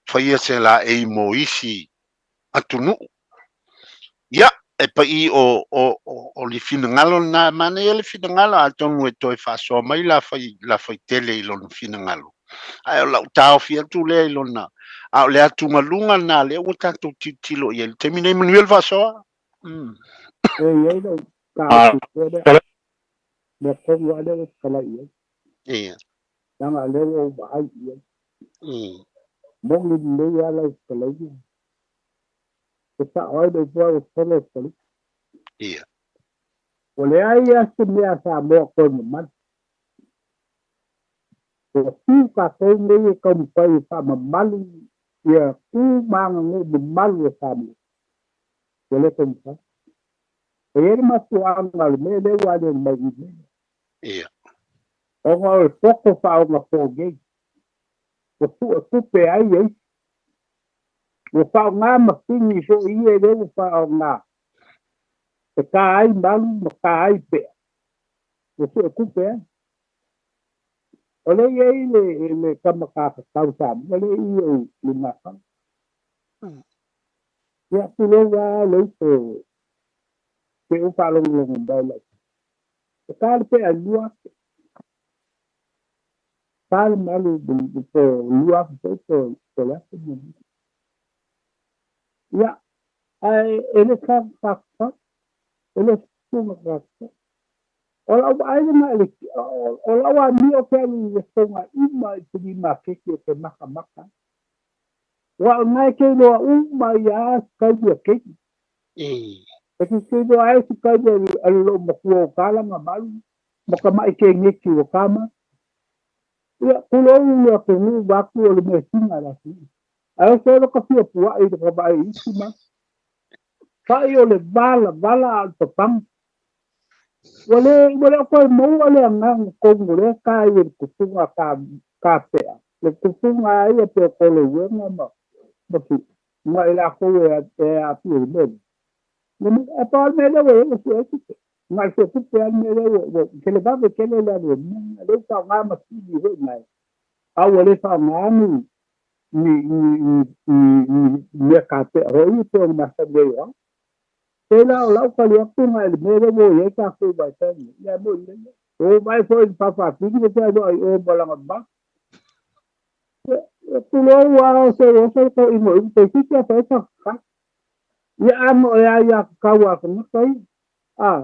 [SPEAKER 2] faia se la e mo isi atunu ia e pa i o li fina ngalo na mane le fina ngalo atonu e toi fa so mai la fai tele i lon fina ngalo ai o lau tau fia tu le i lona a o le atu malunga na le o tato titilo i el temine manuel fa so
[SPEAKER 3] Ei đâu cả
[SPEAKER 1] Ah,
[SPEAKER 3] thì tôi đấy
[SPEAKER 1] kala
[SPEAKER 3] được không gọi đấy cái này ấy
[SPEAKER 2] ia
[SPEAKER 3] đang ở đây ông bà ấy mong linh lấy ra đây cái này cái xã hội đây qua cái này cái
[SPEAKER 2] ia
[SPEAKER 3] có lẽ ai xin nhà xã một con mà cái cả cái này công ty xã mà mal ya ku mang người mal ya xã cái này công ty cái mà tuang ngal me de wa de mai
[SPEAKER 2] ia
[SPEAKER 3] ông ơi poco phao mà phô ghê của su pe ai ấy của phao ngã mà kinh như số ý ấy đấy của phao ngã cái cái mang mà cái pe của su pe ở đây ấy là cầm cả tàu sản ở đây yêu là mà không ya tu lo ra lấy từ cái phao lông lông đây là cái pe anh lúa cái mà lúa lúa cái là ya ai ele kan fakta ele suma fakta ola ba ai na ele ola wa mi o ke ni suma ima ti ma ke ke maka maka wa mai ke lo ma ya ka ye ke ke lo ai si ka ye allo mo ko kala ma mal mo ka mai ke ni ki o kama ya kulo ya ko ni ba ku le me singa la si ai so lo ka fi pu ai ko ba ai sima Fai o le vala al papang. Wale ko mo wale ang kongo le kai el kufunga ka pea. Le kufunga ai e pe ko le wenga ma. Baki ma ila ko e a pi le. Ne e pa me le we e se. Ma se tu pe me le we ke le ba ke le la le. Le pa nga ma si di we nai. A wale fa nga ni ka pe ro i pe ma sa le yo. Thế nào lão có liếc tu ngày mê nó ngồi ấy cà phê bài chân nhà mình đấy ô bài phơi phá tí cái chơi rồi ô bà làm bắt tu nói wow sẽ có ý mỗi từ khi chưa tới sao khác ya amo ya kawa cũng thấy à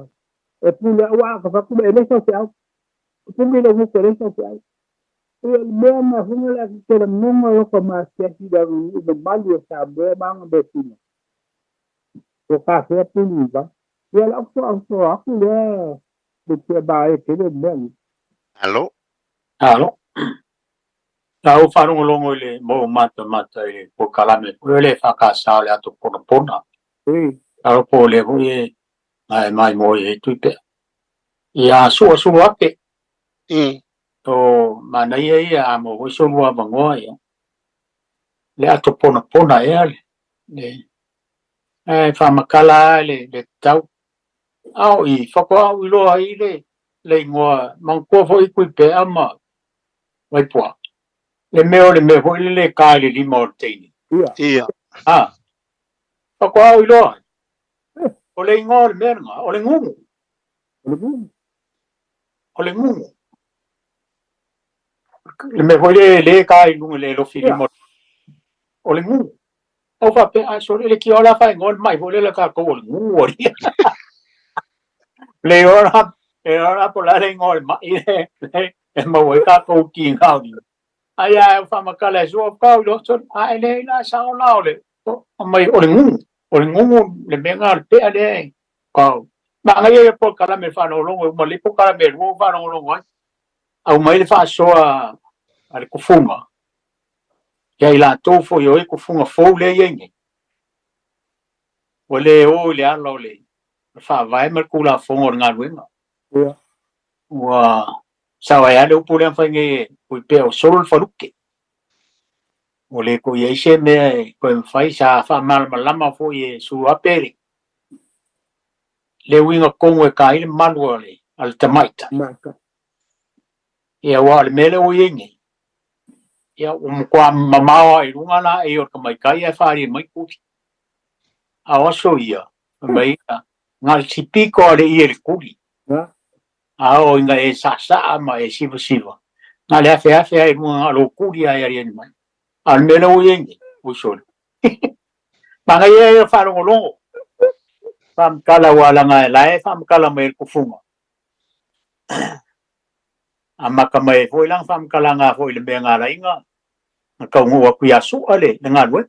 [SPEAKER 3] tu nói wow cái phát bê lấy sao sao tu nghĩ là một cái lấy sao sao bê mà không là cái làm nông mà có mà sẽ đi đâu được bao nhiêu sao bê mang bê xin o café puniva e ela só mulher do trabalho aquele mesmo
[SPEAKER 2] alo
[SPEAKER 1] alo tau whanunga longo le mo mata le po kalame le whakasao le ato pona pona
[SPEAKER 3] ei
[SPEAKER 1] tau po le hui mai mo e tuipe ia sua ake o manai e a mo hui sonua mangoa ia le ato pona pona e ale le whamakala le tau au i whakao i loa i le ingoa mangkua fo i kuipe ama mai pua le meo le meo le kai le lima o teini
[SPEAKER 2] ia
[SPEAKER 1] whakao i loa o le ingoa le mea nga o le ngungu le meo le kai lunga le lofi lima o le ngungu o whape a so le ki ola whai ngon mai fo le ka ko o le ngungu o ria le ora po la le ingoa le mai le mawai ka ko ki ngau ni ai ai whamakala so kau lo so ai le la sao lao le mai o le ngungu le mea nga le pea le kau ma ngai e po kala me fa no longo ma le po kala me ro fa no longo au mai le fa so a le kufunga ya ila to fo yo e kufunga fo le yengi o le alo le fa vai ma kula fo ngor nga wenga wa sa wa ya le pule fa nge pu pe o sol fa luke o le ko ye se me ko fai sa fa mal malama fo ye su apere le winga kongo e ka ile manuale al tamaita
[SPEAKER 3] maka
[SPEAKER 1] ia wa le mele o yengi ia kwa mamawa i runga na e o ka mai kai e whaari mai kuti a oso ia mai ngal tipiko le i le kuri
[SPEAKER 3] ha
[SPEAKER 1] a o inga e sa ma e siva nga le afe ai runga alo kuri ai ari mai al mele o yengi o so manga ia e whaaro ngolongo fam kala wala nga lai fam kala mai kufunga amaka mai foi lang fam kala nga foi le benga la inga ka ngua ku ya su ale nga lwe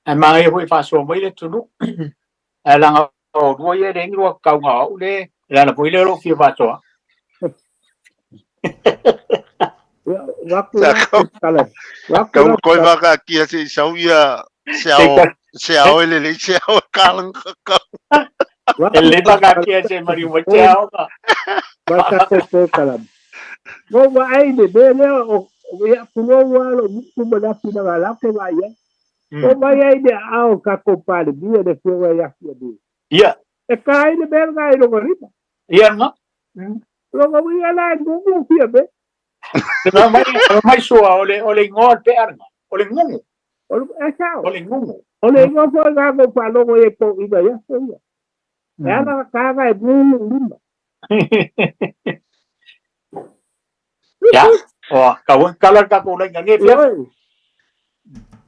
[SPEAKER 1] ai mai foi fa so mai le tunu ala nga o do ye de ngro ka nga o le la foi le ro fi fa so
[SPEAKER 3] waku kala
[SPEAKER 2] Kau koi waka kia se sau ia se ao ele le se ao kalang kakau.
[SPEAKER 1] ele ba ka kia se mari mo chao ka
[SPEAKER 3] baka ko kala mo wa ai de bele o ya kuno wa lo muku mana fina la ke wa ya o wa ai de ao ka ko pare bia de fo wa ya de
[SPEAKER 1] ia
[SPEAKER 3] e kai de belga i lo ripa
[SPEAKER 1] ia nga
[SPEAKER 3] lo go ia la ngungu fia be
[SPEAKER 1] na mai so ole ngol pe arma ole ngungu
[SPEAKER 3] o e sao
[SPEAKER 1] ole ngungu
[SPEAKER 3] o le ngo fo ga ko pa lo go e ko i ba ya so ya ana ka ga e ngungu limba
[SPEAKER 1] ya o ka won kala ka ko le nge fe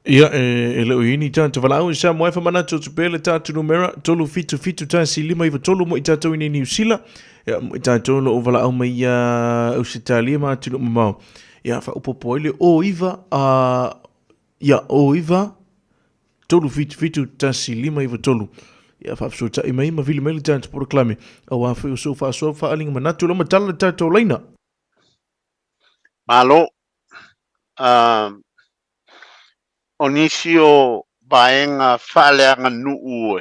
[SPEAKER 4] Ia e le uini tātou walau i sa moe whamana tōtu pēle tātou numera tolu fitu tāsi lima iwa tolu mo i tātou i New Zealand ia mo i tātou lo o walau mai Ausitalia ma tino mamau ia wha upopo ele o iwa ia o iwa tolu fitu tāsi lima iwa tolu ia wha apso ta i mai ma vili mele tātou pora klame au wawhi o so wha alinga manatu lama tala tātou leina
[SPEAKER 2] Malo. Onisio baenga whaleanga nuu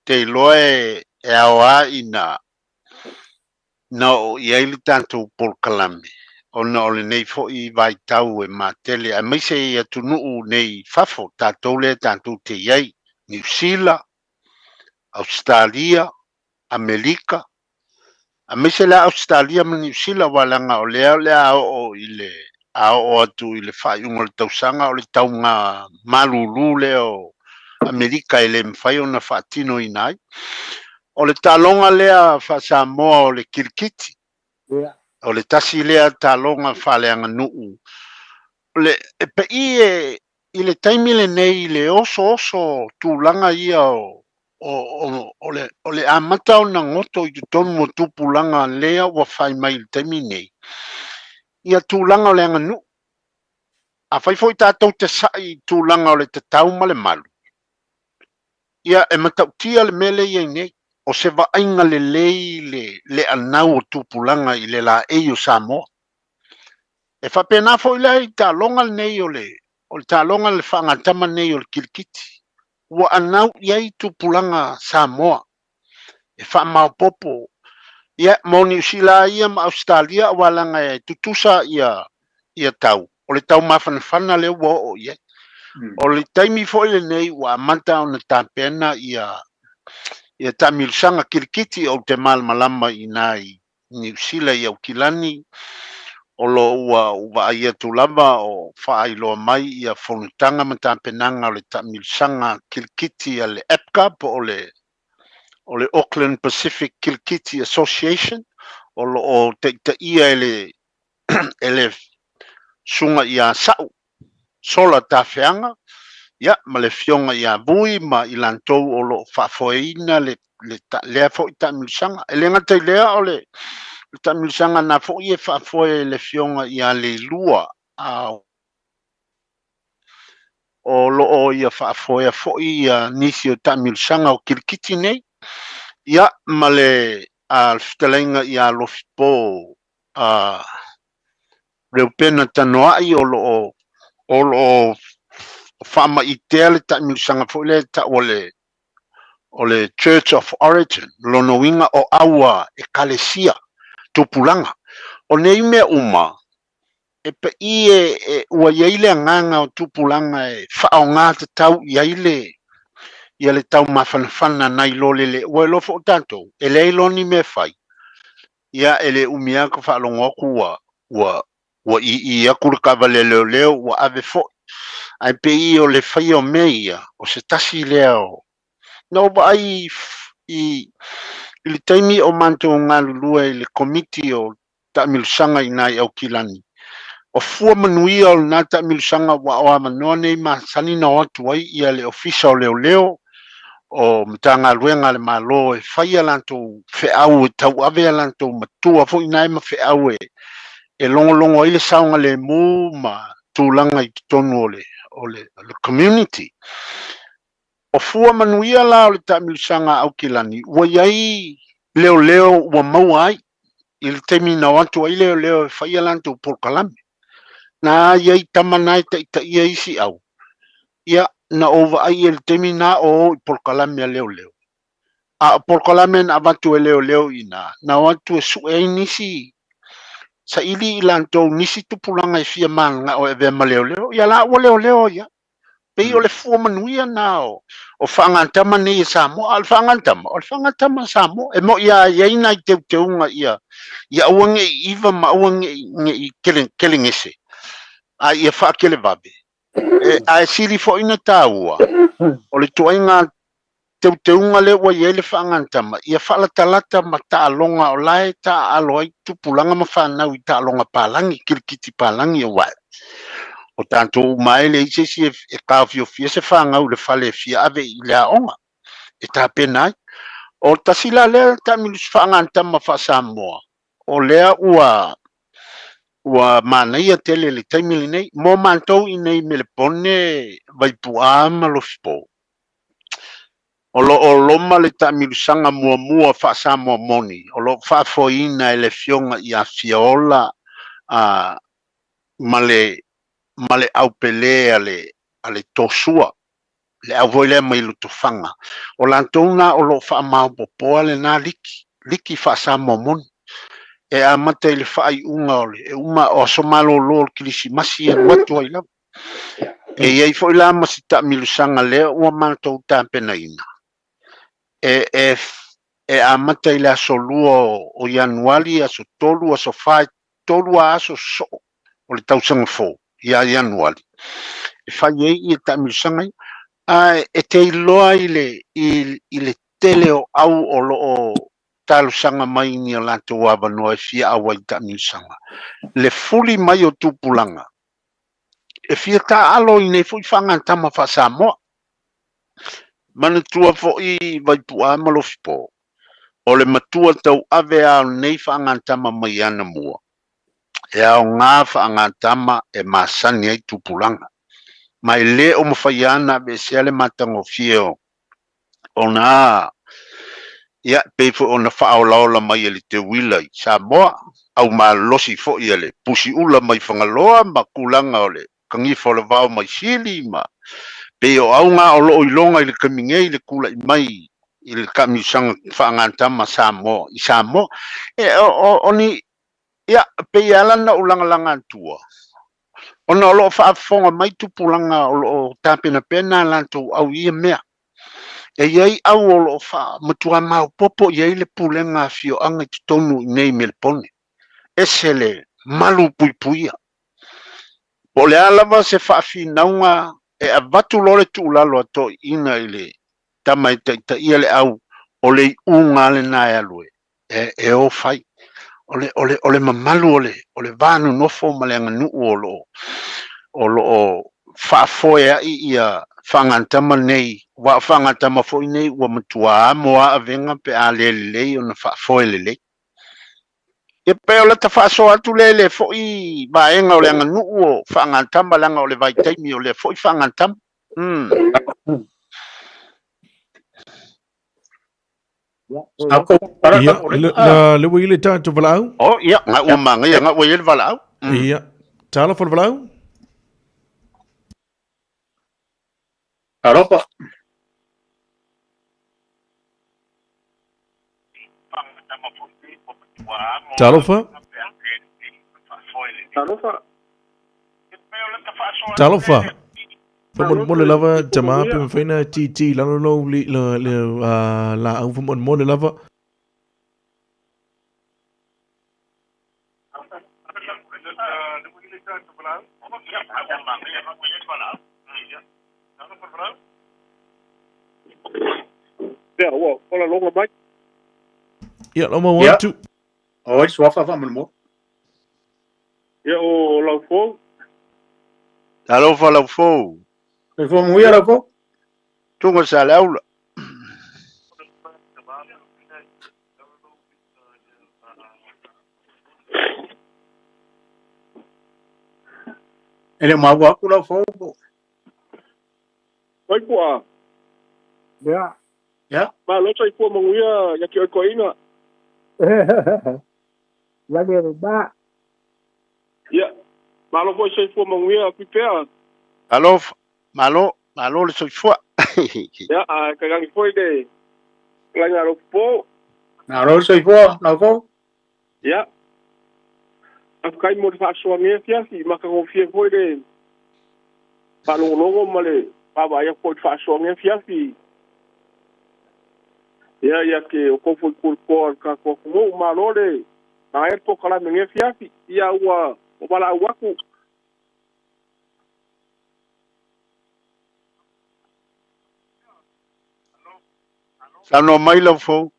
[SPEAKER 2] te loe e awa ina na o iaili tātou polkalame. Ona ole nei fo i vai tau e mā tele. A meise i atu nuu nei whafo tātou le tātou te iei. New Zealand, Australia, Amerika. A meise la Australia ma New Zealand walanga o lea o i le o atu i le whaiunga le tausanga o le taunga malulu le o Amerika i le mwhai o na whaatino i nai. O le talonga lea whaasamoa o le kirikiti. O le tasi lea talonga whaleanga nuu. O le pe i le taimi le nei le oso tūlanga ia o le amata o na ngoto i tonu mo tupulanga lea wa whai mai le taimi nei. Ia tūlanga o le anga nuu. A whai fwoi tātou te sai tūlanga o le te tau ma le malu. Ia e matautia le mele i nei. O se waainga le lei le anau o tūpulanga i le la eio Samoa. E whapena fwoi lei tālonga nei o le tālonga le whangatama nei o le kirikiti. Ua anau iai tūpulanga Samoa. E whamau popo. Ia moni usila ia ma Australia walanga e tutusa ia tau. O le tau mawhanawhana le ua o ia. O le taimi foi le nei ua manta o na tāpena ia tamilusanga kirikiti o te malmalama i nai New Zealand i au kilani. O lo ua ia tūlava o whaailoa mai ia whonutanga ma tāpenanga o le tamilusanga kirikiti a le EPCA po o le Auckland Pacific Kirikiti Association. O te ia ele sunga ia sau sola tawheanga ia ma le fionga ia bui ma i lantou o lo whafoeina lea fo i tamilusanga e le ngata i lea o le tamilusanga na fo i e whafoe le fionga ia le lua o lo o ia whafoe fo i nisi o tamilusanga o kirikiti nei ia ma le alfitalenga ia lofipo reupena tanoai o lo whama i tea le tamilusanga fo le ta o le Church of Origin, lono winga o aua e kalesia tupulanga. o nei mea uma e pe e ua iai le agaga o tupulanga e whaonga te tau iai ia le tau mawhanawhana nai lo le ua e lofo o tātou e le iloni me whai ia e le umia ka whaalongoku ua i aku le kawa leo ua ave fo ai pe i o le whai o mea o se tasi leo no ba ai i le taimi o manto ngā lulua i le komiti o taamilusanga i nai au kilani o fua manuia o nā taamilusanga wa o amanoa nei ma sani na watu ai ia le ofisa o leo o mtanga luenga le malo e whai alanto fe au e tau ave alanto matua fo i nai ma fe au e longo i le saunga le mu ma tūlanga i tonu o le community o fua manuia la o le taamilusanga au kilani ua iai leo ua maua ai i le temi na watu ai leo e whai alanto porkalame na iai tamanai ta ia isi au ia na ova ai el temi na o porkalame a leo a porkalame na watu e leo ina na watu e su e nisi sa ili ilanto nisi tupulanga i fia manga o e vema leo ia la o leo ia pei o le fua manuia na o whangantama nei Samoa al whangantama Samoa e mo ia ina i teunga ia uange i iwa ma uange i kelengese a ia whaakele vabe a siri fo ina tāua o le tuainga teunga le ua ia le whangantama ia whaalatalata ma taalonga o lae taalo ai tupulanga ma whanau i taalonga palangi kirikiti palangi o wai o tanto mai le ise si e kawhio fia se whangau le whale fia ave i lea onga e tā penai o tasila lea tamilus whangantama wha Samoa o lea ua manaia tele le taimili nei mo mantou i nei me le pone vai pua ma lo fipo o loma le taamilusanga mua wha Samoa moni o lo whaafoina e le fionga i a fiola male au pele ale tosua le au voile mai lutofanga o lantona o lo whaamau popoa le na liki wha Samoa moni e a mata le whaai unga ole e uma o somalo lo kilisi masi e watu ai lau e iei fo ila masi taamilusanga leo ua mātou tāpena ina e a mata i le aso lua o Januari aso tolu aso whai tolu a aso so o le tausanga fō ia Januari e whai ei i e taamilusanga e te iloa i le tele o au o loo talusanga mai ni o lanto waba noa e fia awa i taamilusanga le fuli mai o tupulanga e fia ta alo i nei fo i whangantama wha Samoa mana tua fo i vai pua malofipo o le matua tau ave ao nei whangantama mai ana mua e ao ngā whangantama e masani ai tupulanga mai le o mawhaiana be se ale matango fio o nā ia peifo o na whaolaola mai ele te wila i Samoa au ma losi fo i ele pusi ula mai whangaloa ma kulanga ole kangifo le vau mai sili ma pe o au ngā o loo ilonga i le kaminge i le kula i mai i le kamisanga whaangantama Samoa i Samoa e o ni ia pe i alana ulanga antua ona o loo whaafonga mai tupulanga o loo tāpena pena lanto au ia mea e iei au o loo wha matua mau popo iei le pulenga fio anga ki tonu nei melpone e se le malu puipuia o le alava se whaafinanga e a vatu lore tu ulalo ato ina ile tamai ta ia le au o le unga le nai alue e o fai o le mamalu o le vanu nofo ma le anganu o lo whaafoe ai ia whangantama nei wa whangantama fo nei ua matua moa avenga pe a lelei o na whaafoe lelei e pe o la ta whaaso atu lele fo i vaenga o le anganu o whangantama langa o le vaitaimi o le fo i whangantama
[SPEAKER 4] ia le wile tātou walau
[SPEAKER 2] oh ia ngā ua manga ia ngā ua ele walau
[SPEAKER 4] ia tala fo walau
[SPEAKER 1] Aropa.
[SPEAKER 4] talofa Talofa. Mo le lava jama pe mfaina ti lalo lo li le la au mo le lava.
[SPEAKER 5] Yeah, well, longa mai.
[SPEAKER 4] Ya lo mo watu.
[SPEAKER 1] Oi, swafa fa mo.
[SPEAKER 5] Yeah, o lau fo.
[SPEAKER 2] Talofa lau fou.
[SPEAKER 1] E fo mo ia la fo.
[SPEAKER 2] Tunga sa laula.
[SPEAKER 1] Ele ma wa ku la fo.
[SPEAKER 5] Oi, pua.
[SPEAKER 3] Ya.
[SPEAKER 1] Ya.
[SPEAKER 5] Ma lo sai pua manguia ya ki ko ina.
[SPEAKER 3] Ya le ba.
[SPEAKER 5] Yeah. Ma lo foi sai pua manguia ku pea.
[SPEAKER 2] Alofa. Malo le soifua.
[SPEAKER 5] Ya, a ka gangi foi de. Langa lo po.
[SPEAKER 1] Na ro so fo, na fo.
[SPEAKER 5] Ya. Afkai mo fa so nge fiasi maka go fie foi de. Pa longo male. Pa ba ya ko fa so nge fiasi. Ya ke o ko foi ko ka ko mo malore. Na e po kala nge fiasi. Ya wa o bala waku.
[SPEAKER 2] Sano mai lau fou.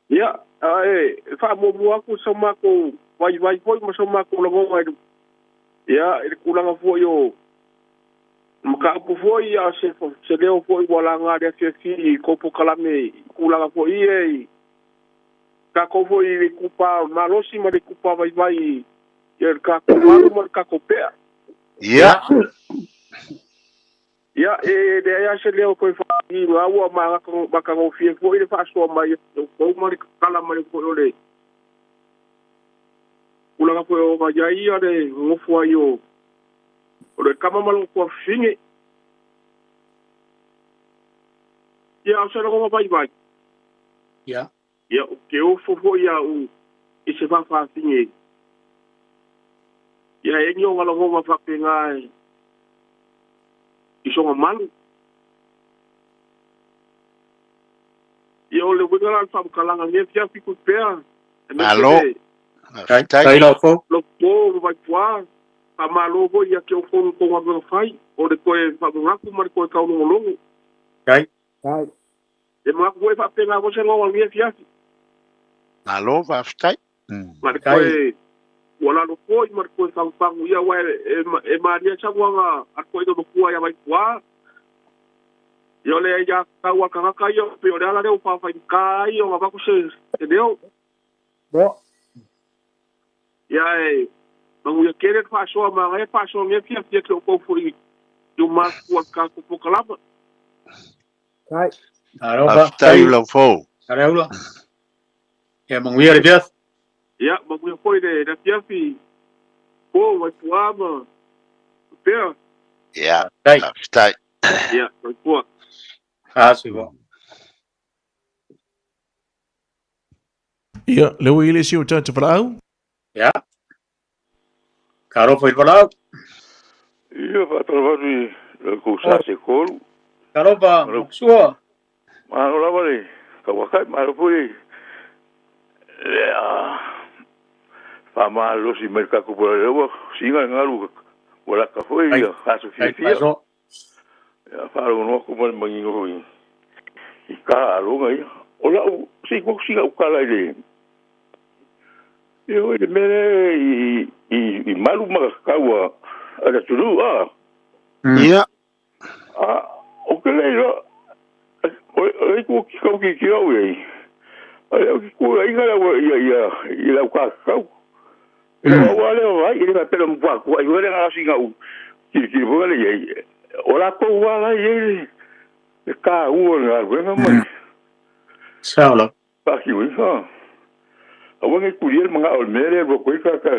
[SPEAKER 5] Ya, fa mo aku sama ko vai foi mo sama ko lo mo ya ele kulanga foi yo maka pu foi ya se leo foi wala nga de fi ko pu kala me kulanga foi e ka ko foi ku pa malosi ma de ku pa vai ya ka ko ma ka ko pe
[SPEAKER 2] Ya.
[SPEAKER 5] ya de ya se leo ko fa ni wa ma ko baka ko fi foi de fa so ma ko ma kala ma ko le kulanga foi o ma ya ia de mo foi yo o le kama malo ko finge ya o se lo vai
[SPEAKER 1] Ya.
[SPEAKER 5] ya ke o fofo ya o e se fa finge ya e nyo ngalo ngoma fa penga i so malu ya o le wingala fa kalanga ne fia fiku pea
[SPEAKER 2] Malo.
[SPEAKER 1] Tai la fo.
[SPEAKER 5] lo po vai poa pa malo bo ya ke o fon ko ngalo fai o de ko e fa ngaku mar ko ka no longo
[SPEAKER 1] Tai.
[SPEAKER 3] Ai.
[SPEAKER 5] e ma ko e fa penga ko se no ngi fia
[SPEAKER 2] Malo vaftai.
[SPEAKER 5] mar ko e wala no ko mar ko fa pangu ya wa e maria changwa a ko do ko ya vai poa yo le ya ka wa ka yo pe o ala le fa fa kai yo va ko se entendeu
[SPEAKER 3] Bo.
[SPEAKER 5] ya mangu ya kere fa so ma e fa so me fia fia ko furi do mas ko ka ko kalaba
[SPEAKER 3] Ai.
[SPEAKER 1] Na ro ba.
[SPEAKER 2] Vaftai lau fou.
[SPEAKER 1] Ara ula. E mo ia le fias.
[SPEAKER 5] ya mangu ya foi de fia fi ko vai poa pe
[SPEAKER 2] Ya.
[SPEAKER 1] Tai.
[SPEAKER 2] Vaftai.
[SPEAKER 5] ya vai poa
[SPEAKER 1] Ah, si fo.
[SPEAKER 4] Ya le wi le si o tata frau.
[SPEAKER 1] Ya. Karo foi para.
[SPEAKER 6] Ia whaatarawari ko sa se kolu.
[SPEAKER 1] Karo ba. Sua.
[SPEAKER 6] Mano rawari. Ka wakai maro pui. Whama losi merka kupura rewa. Singa ngaru. Wala ka foi. Hasu
[SPEAKER 1] Tai.
[SPEAKER 6] fia.
[SPEAKER 1] Paso.
[SPEAKER 6] Ia whaaro noa kumari mangingo hoi. I ka aronga ia. Ola u. Singa singa ukala ile. Ia oe mere i malu maka kaua. Ada turu
[SPEAKER 2] Ya.
[SPEAKER 6] o ke lei ro o ku ki ko ki o ye o ki ku ai ga ia la ka ka o wa le wa i na pero mpa ku ai ga na singa u ki bo le ye o la ko wa la ye ka u na ga ma
[SPEAKER 1] Sao la.
[SPEAKER 6] pa ki u ha o wa ku ye mga o mere ro ko ka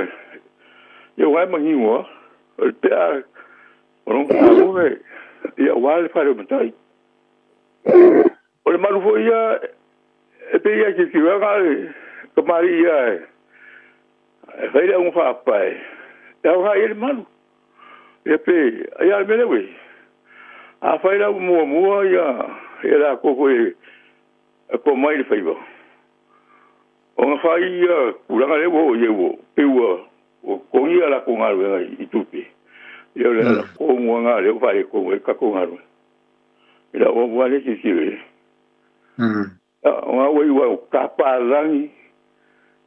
[SPEAKER 6] ye wa ma ni wo o pe a o no ka u ia wale fare mutai o le malu fo ia e pe ia ki wanga ka mari ia Fai le un fa pai. Tau ha ele manu. E pe, ia mele we. A fai la mua ia la ko e ko mai le fai ba. O nga fai kulanga le wo ye wo pe wo ko ia la ko ngaru i tupi. Ia le ko nga le fai ko e ka ko ngaru. Ila o wa le si si. O nga we wa ka pa langi.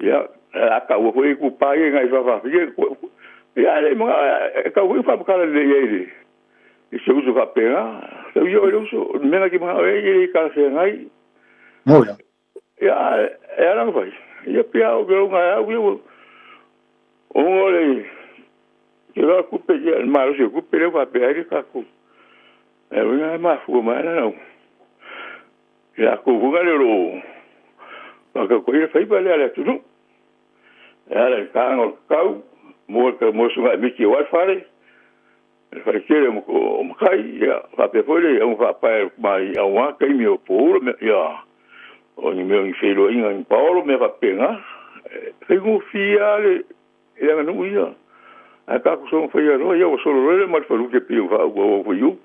[SPEAKER 6] Ya aka wo foi ku pai ngai fa ya le mo ka wo fa ka le ye i se uso ka pena yo uso mena ki ma e ka se ngai
[SPEAKER 1] mo ya
[SPEAKER 6] era vai ya pia o gro nga wo o le que va ku pe ya mal se ku pe le fa pe ai ka ku e nga ma fu ma no ya ku ku ga le ro ka ko ye fa ba le tu era cango cau mo sunga miki wa fare fa kere mo kai ya fa pe fole ya mo fa pa mai a wa kai mi o por ya o ni me fi lo inga in paulo me fa pena e go fiale ya no ya a ka ku so fa ya no ya o solo le mal fa lu ke pi fa o yu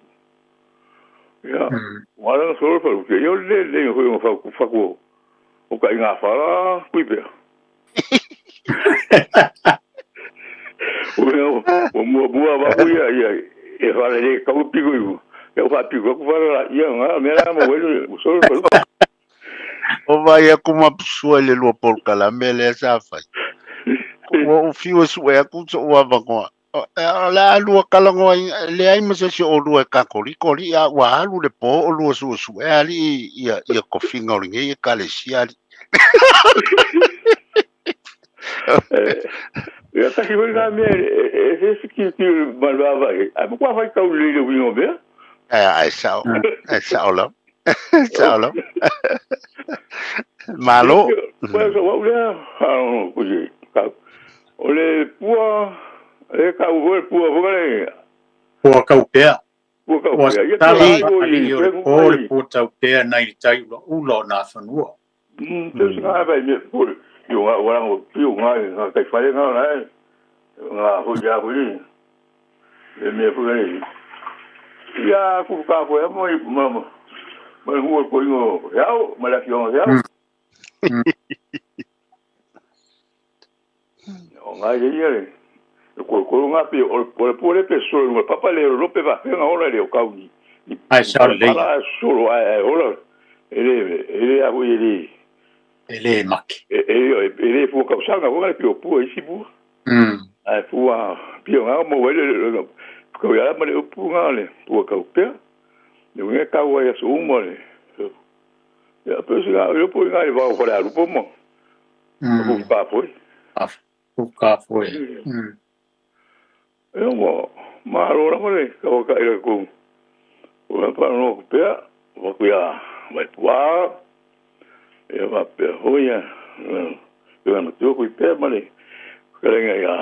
[SPEAKER 6] ya wala solo fa lu ke yo le ho fa ko o ka inga fa ku pe o mua va ia e fale le ka pigo yu e fa pigo ku fala ia nga me la mo welo solo
[SPEAKER 2] O vai ku ma sua le lo por kala mele sa fa. O fiu su e ku so wa va ko. La lu kala ngo le ai ma se o lu ka koli a wa lu le po o lu su e ali ia ko finga o nge ka le sia.
[SPEAKER 6] Ya ta ki venga me ese que malvava a mo qua fai ka u le wingo be
[SPEAKER 2] Ai sao lo. Sao lo. Malo.
[SPEAKER 6] Pues o le ku ji ka o le pua e ka u le pua vole
[SPEAKER 1] po ka pe
[SPEAKER 6] pua ka
[SPEAKER 1] was
[SPEAKER 6] ya
[SPEAKER 1] ta
[SPEAKER 6] ta
[SPEAKER 1] ali yo po le po ta pe na i tai u lo na fa no
[SPEAKER 6] tu sa ba me pu yo nga wa ngo pi nga ka fa le nga nga ho ja hu ni me pu ni ya ku ka po mo mama mo hu ko ngo ya ma la yo ya nga ye ye ko nga pi o po le pe so ngo papa le ro pe va nga ora le o ka ni
[SPEAKER 1] ai sa le
[SPEAKER 6] para solo ai ora ele a hu ye
[SPEAKER 1] ele mak
[SPEAKER 6] ele fu ka sa nga ko pi o pu isi pu ai fu a pi nga mo wele ko ya ma le pu nga le pu ka pe ne nga ka wa ya so mo le ya pe si nga yo pu nga le va ko la ru po mo pu ka foi
[SPEAKER 1] ka foi
[SPEAKER 6] eu mo ma ro mo le ka ira ko o pa no pe o ku ya mai tua e va pe hoya eu não tô com pé mas krenga ya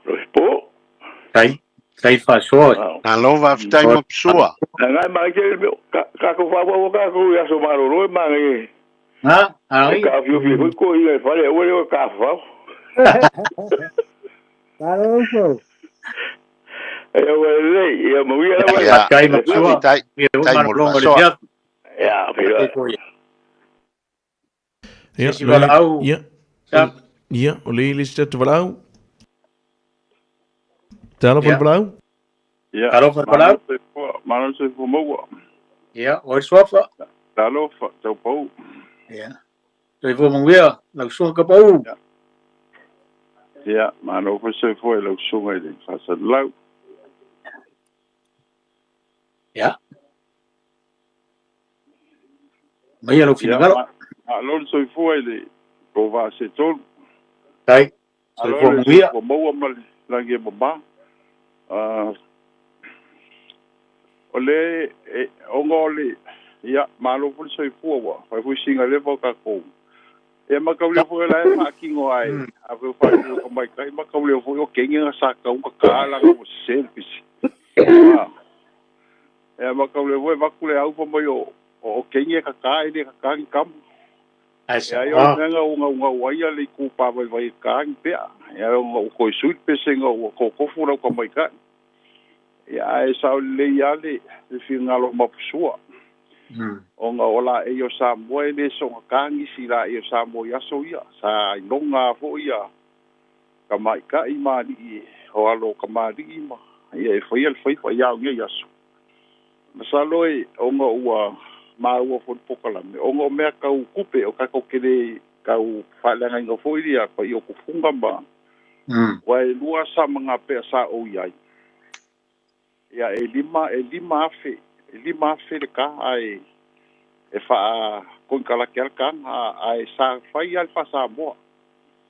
[SPEAKER 6] respo
[SPEAKER 1] kai fa so
[SPEAKER 2] Alo va ftai mo sua.
[SPEAKER 6] nga ma ke ka ko fa ka ko ya so ma ro ma ngi
[SPEAKER 1] ha ai
[SPEAKER 6] ka fi ko i fa le o ka fa
[SPEAKER 3] Claro, eso.
[SPEAKER 6] e o le e mo ia la
[SPEAKER 2] Ya.
[SPEAKER 1] kai ma so
[SPEAKER 2] Tai mo
[SPEAKER 1] lo
[SPEAKER 2] fa
[SPEAKER 1] le
[SPEAKER 2] so.
[SPEAKER 6] ya pero
[SPEAKER 4] Ja,
[SPEAKER 1] si wala au
[SPEAKER 4] ja, o le le sta te valau. Tala por valau.
[SPEAKER 5] Ya.
[SPEAKER 1] Talo fa pala
[SPEAKER 5] Mano se fumo.
[SPEAKER 1] ya o sofa
[SPEAKER 5] Talo fa tau pau.
[SPEAKER 1] ya tôi vô mong vía là xuống cái bầu
[SPEAKER 5] Ya, mano fa se foi lo sunga de fa sa lau.
[SPEAKER 1] ya bây giờ lúc
[SPEAKER 5] Ya.
[SPEAKER 1] final
[SPEAKER 5] Alon so foi le ko va se tol.
[SPEAKER 1] đây tôi vô mong vía
[SPEAKER 5] Ko mo mal la ge baba. Ole ongole ya malo fu so fu wa fa fu singa le vo ka ko e ma ka le fu la ma ki ngo ai a fu fa ko mai kai ma ka le fu o ke ngi sa ka un ka la ko selfish e ma ka le fu va ku le au fo mo yo o ke ngi ka ka ni ka kam
[SPEAKER 1] ai
[SPEAKER 5] Ya
[SPEAKER 1] sa
[SPEAKER 5] yo nga nga waya le ku pa vai ka pe ya nga ko suit pe singa ko fura ko mai ka ya e sa le ya le fi ngalo mapsua o nga ola e yo sa mo le so ka ngi si la e sa mo ya so ya sa longa fo ya ka mai ka i ma ni o alo ka ma ni ma ya e foi ya ngi ya so masaloi o nga ua ma ua fo pokala me o nga me ka u kupe o ka ko kele ka u falanga ngo fo ia ko yo ku funga ba wai lua sa mga pe sa o ia ya e lima afe le ka ai e fa kon kala kel kan ai sa fai al fa sa mo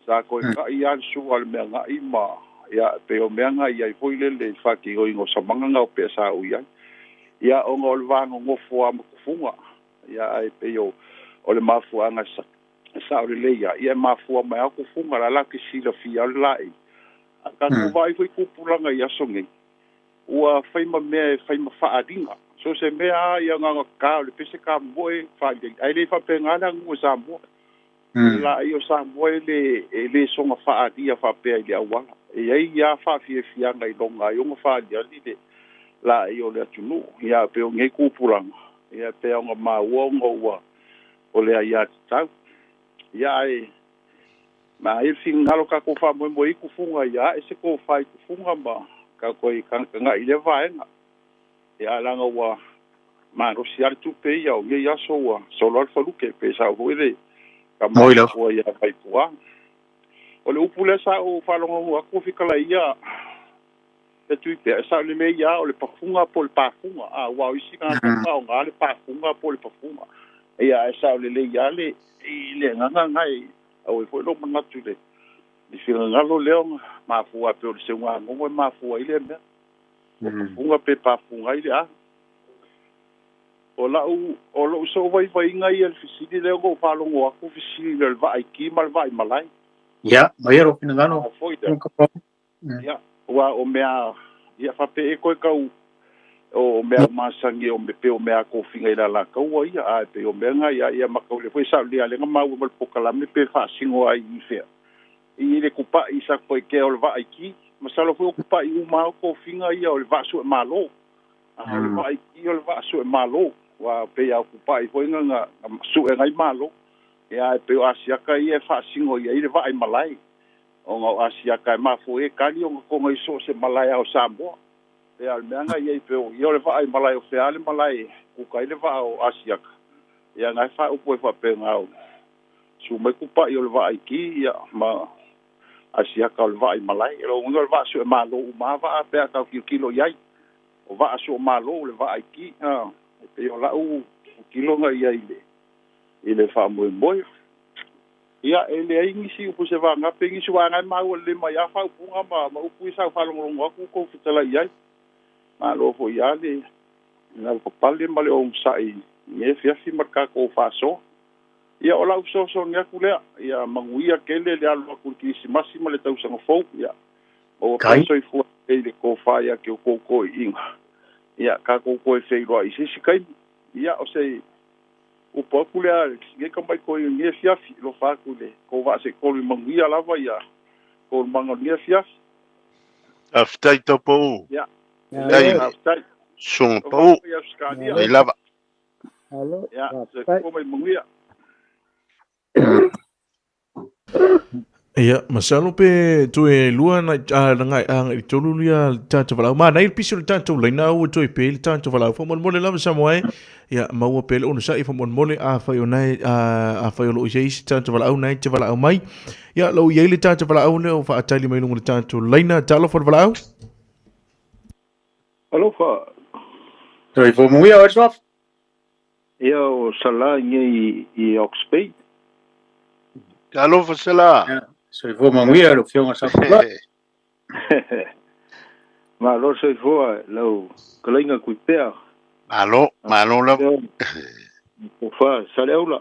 [SPEAKER 5] sa ko ka ia su al me nga ima ya pe o me nga ia fo ile le fa ki o ngo sa mga nga pe sa o ia ia o ngol vango ngofo am kufunga ia ai pe yo o le mafua nga sa o le ia mafua mai aku funga la ki sila fi al lai aka ko vai ko kupulanga ia songe ua fai ma fa adinga so se me ia nga ka le pese ka boy fa ai le fa pengala ngu sa mo la io sa mo le songa fa adia fa pe ia wa ia fa fi ngai longa yo fa dia le la io le tunu ia pe o ngai kupulanga ia pe o ma wongo wa o le ia tau ia e ma il fin ngalo ka ko fa mo i ku funga ia e se ko fa ku funga ma ka ko i kan nga i le vaenga ia la nga wa ma ro si al tu pe ia o ia so wa so lo fa lu ke pe sa o ile ka mo ia vai puang o le upule sa o fa lo ngo ku fi kala ia e tu pe sa le me ia o le pafunga po le pafunga wa o isi ka ka o ngale pafunga po le pafunga ia sa le ia le i le nga ngai o e foi lo manga tu le di fila ngalo leo ma fu a pe o se wa ngo ma fu ile me pafunga pe pafunga ile o lo so vai ngai el fisidi le go fa lo ngo ku fisidi le vai ki mal vai malai
[SPEAKER 1] ya mai ro fina ngano
[SPEAKER 5] foi ya wa o mea ia fa pe e ko ka o mea masangi o me pe o mea ko finga ila la ka wa ia a pe o mea nga ia ma ko le foi sa le ale nga ma o po kala me pe fa singo ai i fe i le kupa i sa ko ke o va ki ma sa lo foi kupa i u ma ko finga ia o le va su malo a le va ki o le va su malo wa pe ia kupa i foi nga su e ngai malo ia pe o asia ka ia fa singo ia i le va ai malai o nga asia ka ma fo e kali o ko ngai so se malai o sambo e al meanga ia pe o le va ai malai o fe ale malai ku kai le va o asia ka ia ngai fa o po fa pe nga o su mai ku pa i le va ai ki ia ma asia ka le va ai malai lo ngol va su ma lo ma va pe ka kilo ia o va su ma lo le va ai ki pe o la u kilo nga ia ile fa mo ia ele ai ngisi u se va nga pengi su nga ma o le ma ya fa punga ma u sa fa lo ngo ku ko fitala ia ma lo fo ia le na ko pale ma le o sai ne fi marka ko fa so ia ola so nga ku le ia manguia kele le alwa ku ki si masima le tau sanga fo ia o ka so i fu ele ko fa ia ke ko inga ia ka ko fe ro i si kai ia o sei o popular nge ka mai ko nge fiafi lo fa ku le ko va se ko manguia lava ia ko manga nge fiafi
[SPEAKER 2] aftai topo
[SPEAKER 5] ia
[SPEAKER 2] aftai son po ai lava
[SPEAKER 5] ia se ko mai manguia
[SPEAKER 4] ia masalo pe tu e lua na ngai i tolu lia tata vala ma nei piso tata le na o tu e pe tata vala fo mon mole lava samoe ia ma o pe o sa i fo mon mole a fa yo nai a fa yo lo je tata vala au nai te vala au mai ia lo ye le tata vala au le o fa atali mai lungu tata le na talo fo vala au
[SPEAKER 5] alo fa
[SPEAKER 1] rồi vô mũi ở shop
[SPEAKER 5] ia o sala i Oxford
[SPEAKER 2] alo fasela
[SPEAKER 1] rồi vô mà mũi ở được phiêu sao
[SPEAKER 5] ma lo se fo lo kolenga ku pe
[SPEAKER 2] alo malo la
[SPEAKER 5] ko fa saleula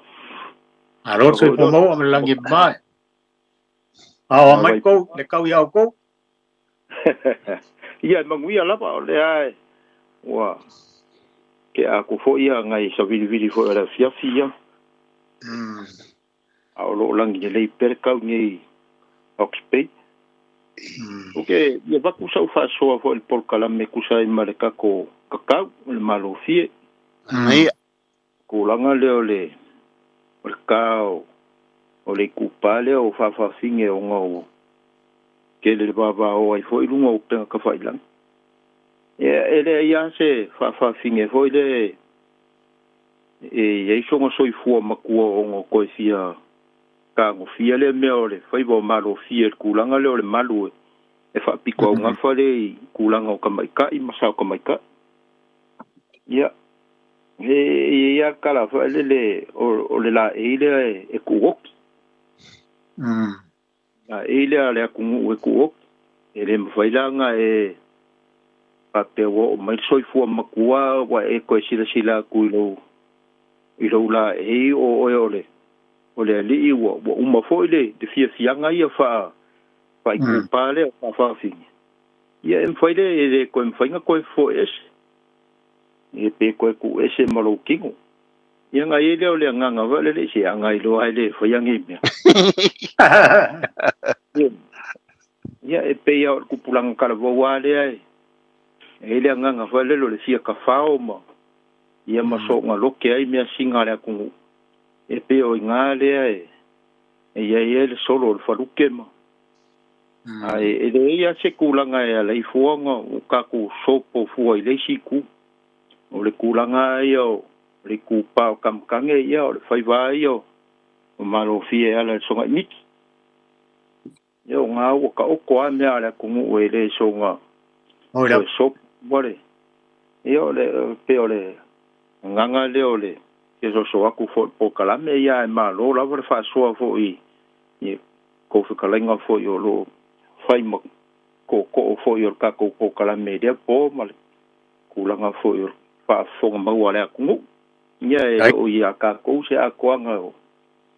[SPEAKER 1] rồi rồi vô máu mình làm gì mai mấy cô để câu yêu cô
[SPEAKER 5] ia manguia la pa le ai wa ke a ku fo ia ngai so vidi fo la fia
[SPEAKER 6] a o lo langi le per kau ni Oxpay okay ia va ku sau fa so fo el por kala me ku sai male ka ko kakau le malo fie
[SPEAKER 2] Ia.
[SPEAKER 6] ko langa le ole o kau o le kupale o fa finge o ngau ke le baba o ai foi lunga o pe ka fai lang ele ia se fa finge foi le e so ngo soi fu ma ku o ngo ko fia ka ngo fia le me ole fai bo malo fie kulanga le ole malu e fa piko nga fa le kulanga o ka mai ka I masa o ka mai ka ia ia kala fa le o le la ele e ku ok ele ale ku e ku ok ele mfailanga e pape wo mai soi fu makua wa e ko sila ku ilo la e o ole li wo uma foi le de fianga ia fa ku pale fa fin ia em foi le ko mfainga ko fo es e pe ko ku ese malo kingo ia nga ele ole nga va le se nga ilo ai le foi yang ia ia e pe ia ku pulang kala vo wale ai ele nga va le le sia ka fao ma ia maso nga loke ai me singa le ku e pe o ngale ai e ia ele solo le faluke ma ai ele ia se kulanga ia le fuanga o ka ku sopo fu ai le siku o le kulanga ia le ku pa o kamkange ia o le fai vai ia o malo fie ala songa nit ia nga o ka o ko ame ala ku o ele songa o le sop bole ia o le pe o le nganga le o le ke so aku fo po kala me ia e malo la vor fa so fo I ko fo kala nga fo yo lo fai mo ko fo yo ka ko kala me dia po mal kulanga fo yo fa fo ma wala ku ia e o ia ka ko se a nga o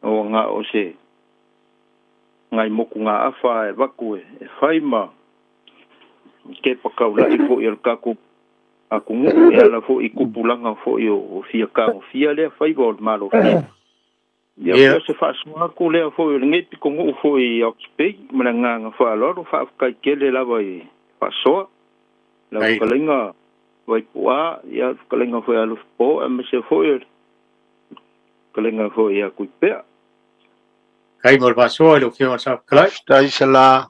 [SPEAKER 6] nga o se ngai mo ku nga afa e vaku e fai ma ke pa ka la I fo yo ka ko aku ngu e ala fo I kupulanga fo yo fia ka fia le fai go malo fia ia se fa sua ku le fo yo ngai pi ko ngu fo I Oxpay mana nga fa lo fa ka kele la vai fa so la ka lenga vai pua ia ka lenga fo alu po e me se fo yo ka lenga fo ia ku pe
[SPEAKER 7] kai mol fa so lo fio sa klai
[SPEAKER 2] Dai sala.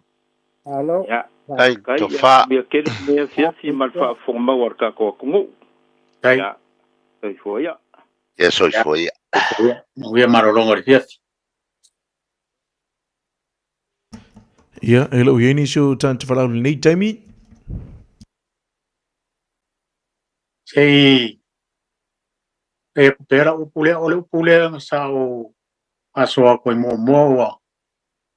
[SPEAKER 3] Alo.
[SPEAKER 6] ya
[SPEAKER 2] Dai
[SPEAKER 6] kai
[SPEAKER 2] tofa.
[SPEAKER 6] ia kele me fia fi mal fa fo ma war ka ko ngu
[SPEAKER 7] kai
[SPEAKER 6] ya kai fo ya
[SPEAKER 2] Eso foi.
[SPEAKER 7] no ia marolongo de fiat
[SPEAKER 4] Ia, e lau ieni sio tan te whalau nei taimi.
[SPEAKER 7] sei e pera ole upule sa o aso ko mo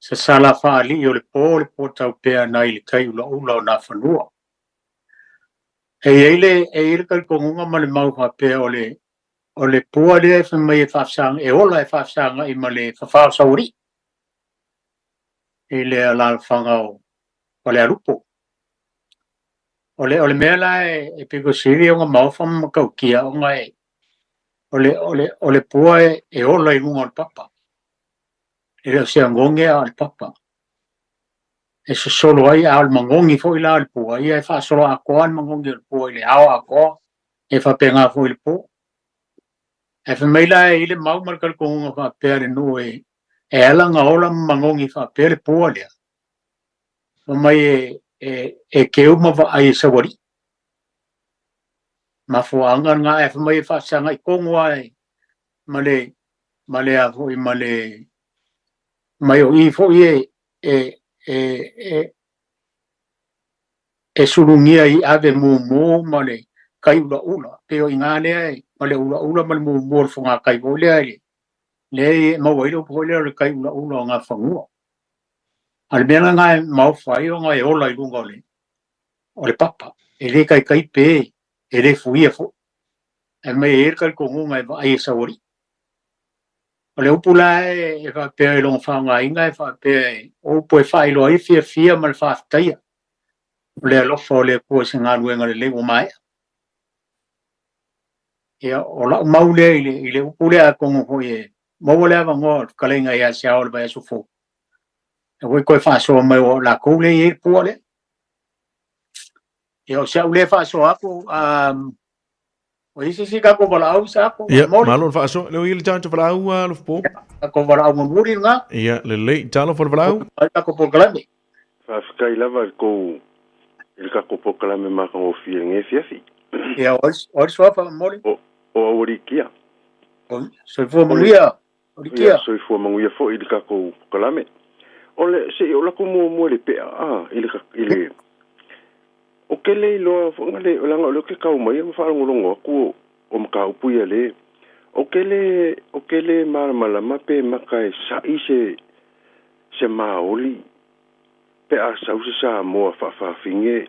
[SPEAKER 7] se sala fa ali o le po tau pe nai le kai ula na fanua e ele ka kongunga ma le mau fa pe ole pua le fa mai fa sang e ola fa sang I male fa sauri ele ala fanga ole alupo ole mela e pego siri o mau fa ma ka kia o ngai ole pua e ola I lunga papa ele se ngonge al papa e se solo ai al mangongi fo ila al pua ia fa solo a ko al mangongi al pua ile a ko e fa penga fo il po e fa mai la ile mau markal ko nga fa pere no e ala nga ola mangongi fa pere pua le fa mai e ke uma va ai se wori ma fo anga nga e fa mai fa sanga I kongo ai male a fo I male mai o I fo e surungia I ave mo male kai ula pe o ingane ai male ula male mo fo nga kai vo le ai le mo wai lo po le kai ula nga fangu al mena nga mau fai o nga e ola I lunga ole papa e le kai pe e le fuia fo e mai kai ko nga ai sawori ole upula e fa pe long fa nga inga fa pe o po fa I lo I fia mal fa taia le lo fo le po singa luenga le o mai ia ola maule ile upule a kongo ho mo le va ngo kalenga ya sia o ba su fo we ko fa so mai o la ko le e po le e o sia le fa so ako o isi ka ko bala au sa ko
[SPEAKER 4] ia malon fa so le il tanto fala u lo po
[SPEAKER 7] ko bala au muri nga
[SPEAKER 4] ia le talo for fala
[SPEAKER 7] ka ko po grande
[SPEAKER 6] fa skai lava ko il ka ko po kala me ma ko fi nge fi
[SPEAKER 7] ia o so fa mori
[SPEAKER 6] o ori kia
[SPEAKER 7] so fo mulia ori kia
[SPEAKER 6] so fo manguia fo il ka ko kala me ole se o la ko mo le pe il o ke le lo fo ngale o langa lo ke ka mai mo fa ngolongo ku o mka upu ya le o ke le mala mape makai sa ise se maoli pe a sa usa mo fa finge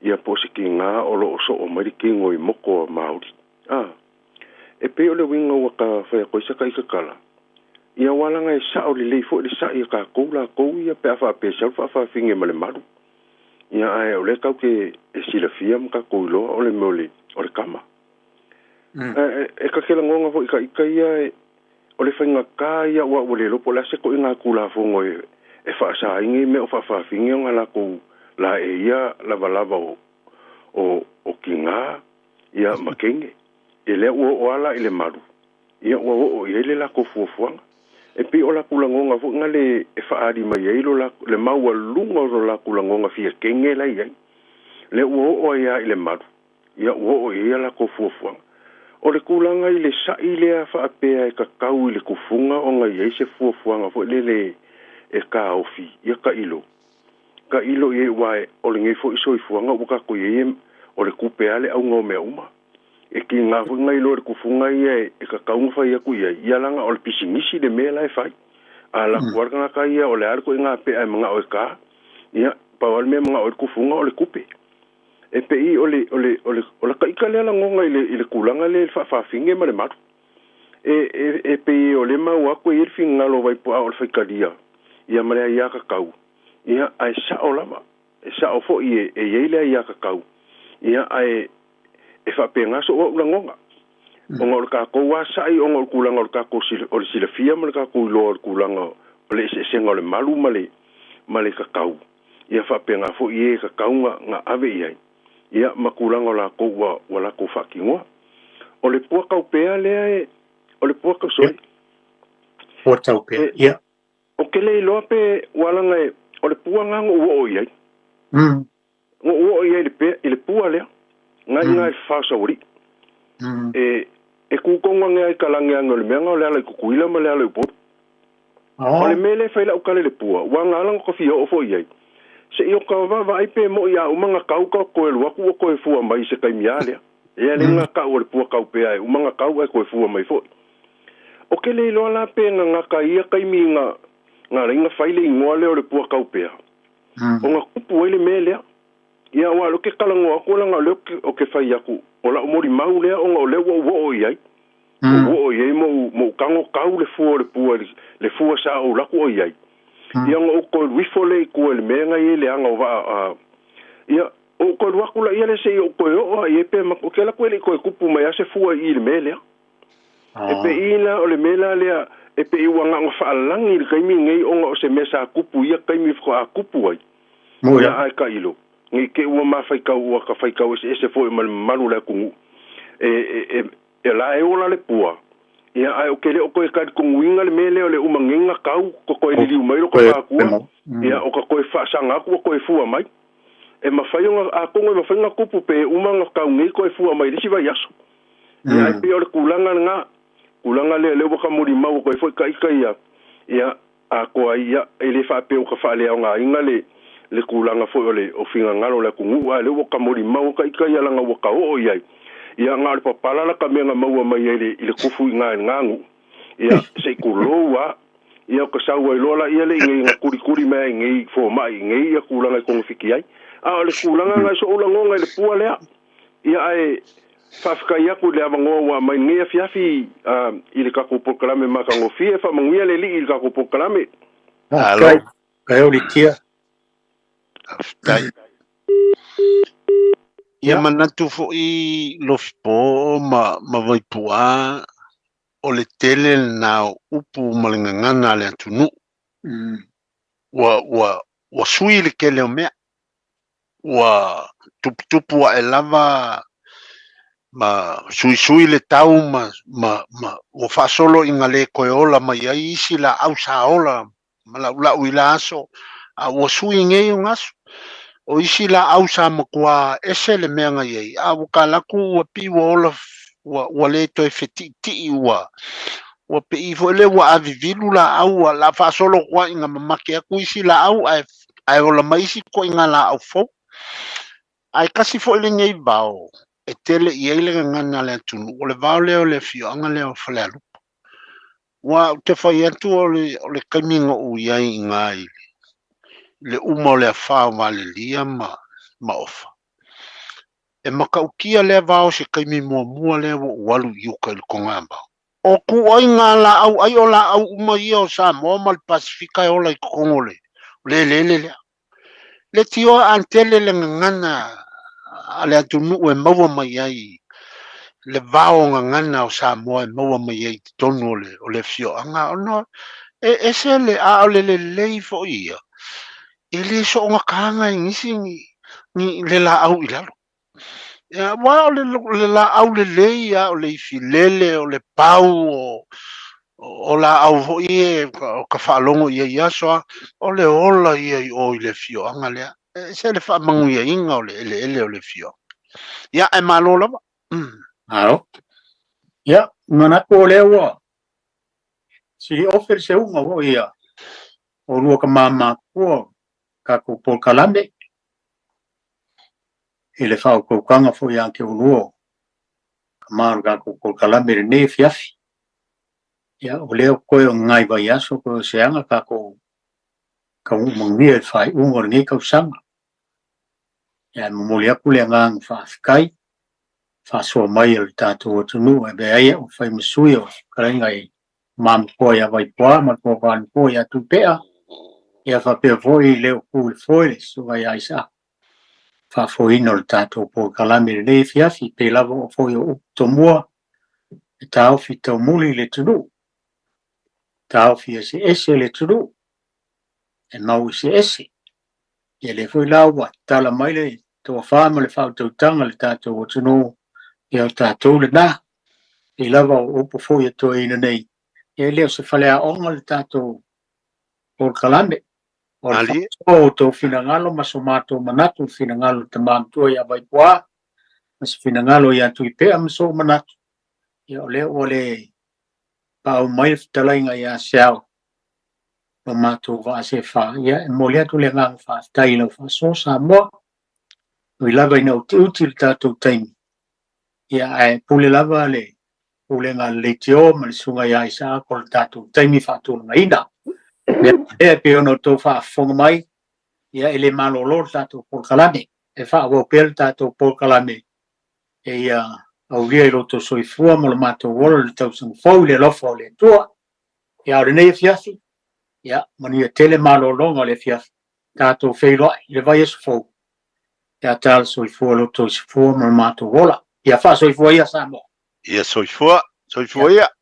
[SPEAKER 6] ia po se kinga o lo so o mai kingo i moko maoli e pe o le winga wa ka fa ko sa kai ka kala ia wala ngai sa o le fo le sa i ka ko la ko ia pe fa pe sa fa finge male malu ia ai o le kau ke e sila fia mka ko lo o le mole o le kama e ka kela ngonga fo ika ia o le fainga ka ia wa o le lopo la se ko inga kula fo ngoi e fa sa ingi me o fa finge ngala ko la e ia lava o kinga ia makenge e le o ala ile maru ia o ile la ko fuanga e pi o la kulangonga fo ngale e fa adi mai ilo la le maua lunga ro la kulangonga fia kenge la ia le o ia ile maru ia o ia la ko fuanga o le kulanga ile sa ile a fa pe e ka kau ile kufunga o nga ia se fuanga fo le e ka ofi ia ka ilo ye wai o le ngai fo iso i fuanga o ka ko ye o le kupe ale au ngo me uma e ki nga fu ngai lo ku funga ye e ka ka unfa ye ku ye ia langa o le pisingisi de me lai fai ala kuarga nga ka ye o le arko nga pe ai mga o ka ia pa o me mga o ku funga o le kupe e pe i o le ka ikale la ngonga ile kulanga le fa finge ma le matu e pe o le ma wa ko ye finga lo vai po o le faikadia ia mare ia ka kau ia ai sa o lama e sa o fo e ile ia ka kau ia ai e fa penga so o la ngonga o ngol ka ko wa sai o ngol kulanga o ka ko o sila fia mal ka ko lo kulanga o le se ngol malu male ka kau ia fa penga fo ie ka kau nga ave ia makulanga la ko wa wala ko fa kinwa o le po ka pe ale o le po ka so
[SPEAKER 7] po tau pe ia
[SPEAKER 6] o ke le lo pe wala ngai o le puanga o ia o ia le pua le ngai fa so ri e ku konga ngai kalanga ngol menga le ala ku kuila ma le ala po o le mele fa la o kale le pua wa ngala ko fi o fo ia se yo ka va ai pe mo ia o manga kau ka ko le waku ko e fu mai se kai miale e le nga ka o le pua ka pe ai o manga kau ko e fu mai fo o ke le lo la pe nga ka ia kai minga nga ringa faile ngole o le pua ka pe o nga kupu ele mele ia wa lo ke kalango ko la nga o ke fai aku o la mori mau le o le wo ia wo ia mo kango kau le fu le fu sa o la ko ia ia ngo ko wifole ko le menga ile anga va ia o ko wa kula ia le se o ko o ia pe ma ko la ko le ko kupu mai ase fu ile mele e pe ina o le mela le e pe wa nga fa langi le kai mi ngai o se mesa kupu ia kai mi fo a kupu ai mo ia ai ka ilo ngi ke wa ma fai ka wa ka fai ka se fo malu la ku e la e ola le pua ia ai o ke le o ko ka ku winga le mele o le umangenga kau ko le liu mai ko ka ku ia o ka ko fa sanga ku ko fu mai e ma fai a ko ma fai nga kupu pe umanga ka ngi ko fu mai disi va yaso ia ai pe o le kulanga nga kulanga le ka muri mau ko foi kai ia a ko ia ele fa pe o ka fa le nga inga le kulanga foi le o finga ngalo le ku ngua le ka muri mau kai la nga ka o ia ia nga le papala la ka menga mau mai ile kufu ngangu ia se ku loa ia ko sa wa lola ia le ngi kuri mai ngi fo mai ngi ia kulanga ko fiki ai a le kulanga nga so la ngonga le pua le ia ai fafka ia ku le avango wa mai ngia fiafi ile ka ko poklame maka ngo fie fa mangia le li ile ka ko poklame
[SPEAKER 2] alo
[SPEAKER 7] ka yo litia
[SPEAKER 2] tai ia manatu fo I lofpo ma vai pua o le tele na upu malingangana le tunu wa sui le kele o mea wa tupu wa elava ma sui le tau ma o fasolo inga le koe ola ma ia isi la au sa ola ma la uila aso a wa sui ngei ngaso o isi la au sa ma kua ese le mea nga iei a wakalaku wa pi wa ola wa le toi fetiti wa pe i fo le wa avivilu la au la fasolo kwa inga mamake aku isi la au ai ola maisi ko inga la au fo ai kasi fo le ngei bao e tele i eile ngana le tunu o le vao leo le fio anga leo fale alu wa te fai atu o le kaiminga u iai ngai le uma o le afao ma le lia ma ofa e makaukia le vao se kaimi mua le walu yuka le konga bao o ku oi ngā la au ai o la au uma ia o sa mo mal Pasifika e o la i kongole le tio antele le ngana ale atunu e maua mai ai le vao ngana o sa mo e maua mai ai tonu o le fio anga ono e se le a o le fo ia e le so nga kanga ngisi ni le la au ilalo ya wa le la au le ia o le filele o le pau o la au ho ie o ka whaalongo ia soa o le ola ia i o i le fio anga lea se le wha mangu ia inga o le ele o le fio ia e malola ba
[SPEAKER 7] Aro. Ya, mana ko lewa. Si offer se unga wo ia. O lua ka mama ko ka ko Paul Kalame. Ele fa ko kanga fo ia ke lua. Ka mar ka ko Paul Kalame ne fiafi. Ya, o leo ko ngai ba ya so ko se anga ka ko ka mangi fai unga ni ka sanga. Ya mo le ku le ngang fa kai. Fa so mai o tātou tunu e bea o whai masui o karengai mam ko ia vai poa ma ko van ko ia tu pea ia fa pe foi leo ku foi so vai aisa fa foi no tātou po Kalame le fiafi pe lavo foi o tomua e tau fi tau muli le tunu tau fi ese le tunu e mau ese ia le foi lawa tala mai le to fa ma le fa tanga le tātou tunu ia tātou le nā, i lava o po fo ia to ina nei. Ia leo se whalea onga le tātou Paul Kalame. O le o tō whinangalo ma so mātou manatu whinangalo te mātua ia vai poa, ma se whinangalo ia tui pēa ma so manatu. Ia o le pao mai talainga ia seao. O mātou wa se wha. Ia mo lea tu le ngang wha taila wha so sa moa. I lava ina o te uti le tātou taimi. Ia e pule lava le pule ngā le teo ma le sunga ia isa ko le tātou taimi whātua ngā ina. Ia pe ono tō whaafonga mai, ia ele malolo le tātou Paul Kalame, e whaawopea le tātou Paul Kalame, e ia au ria i roto soifua mo le mātou wala le tausang fau le lofa o le tua, ia ore nei fiafi, ia mani a tele malolonga le fiafi, tātou whairoa le vai esu fau, ia tāle soifua roto soifua mo le mātou wala. Ia fa soifua ia sa mo.
[SPEAKER 2] Ia soifua ia.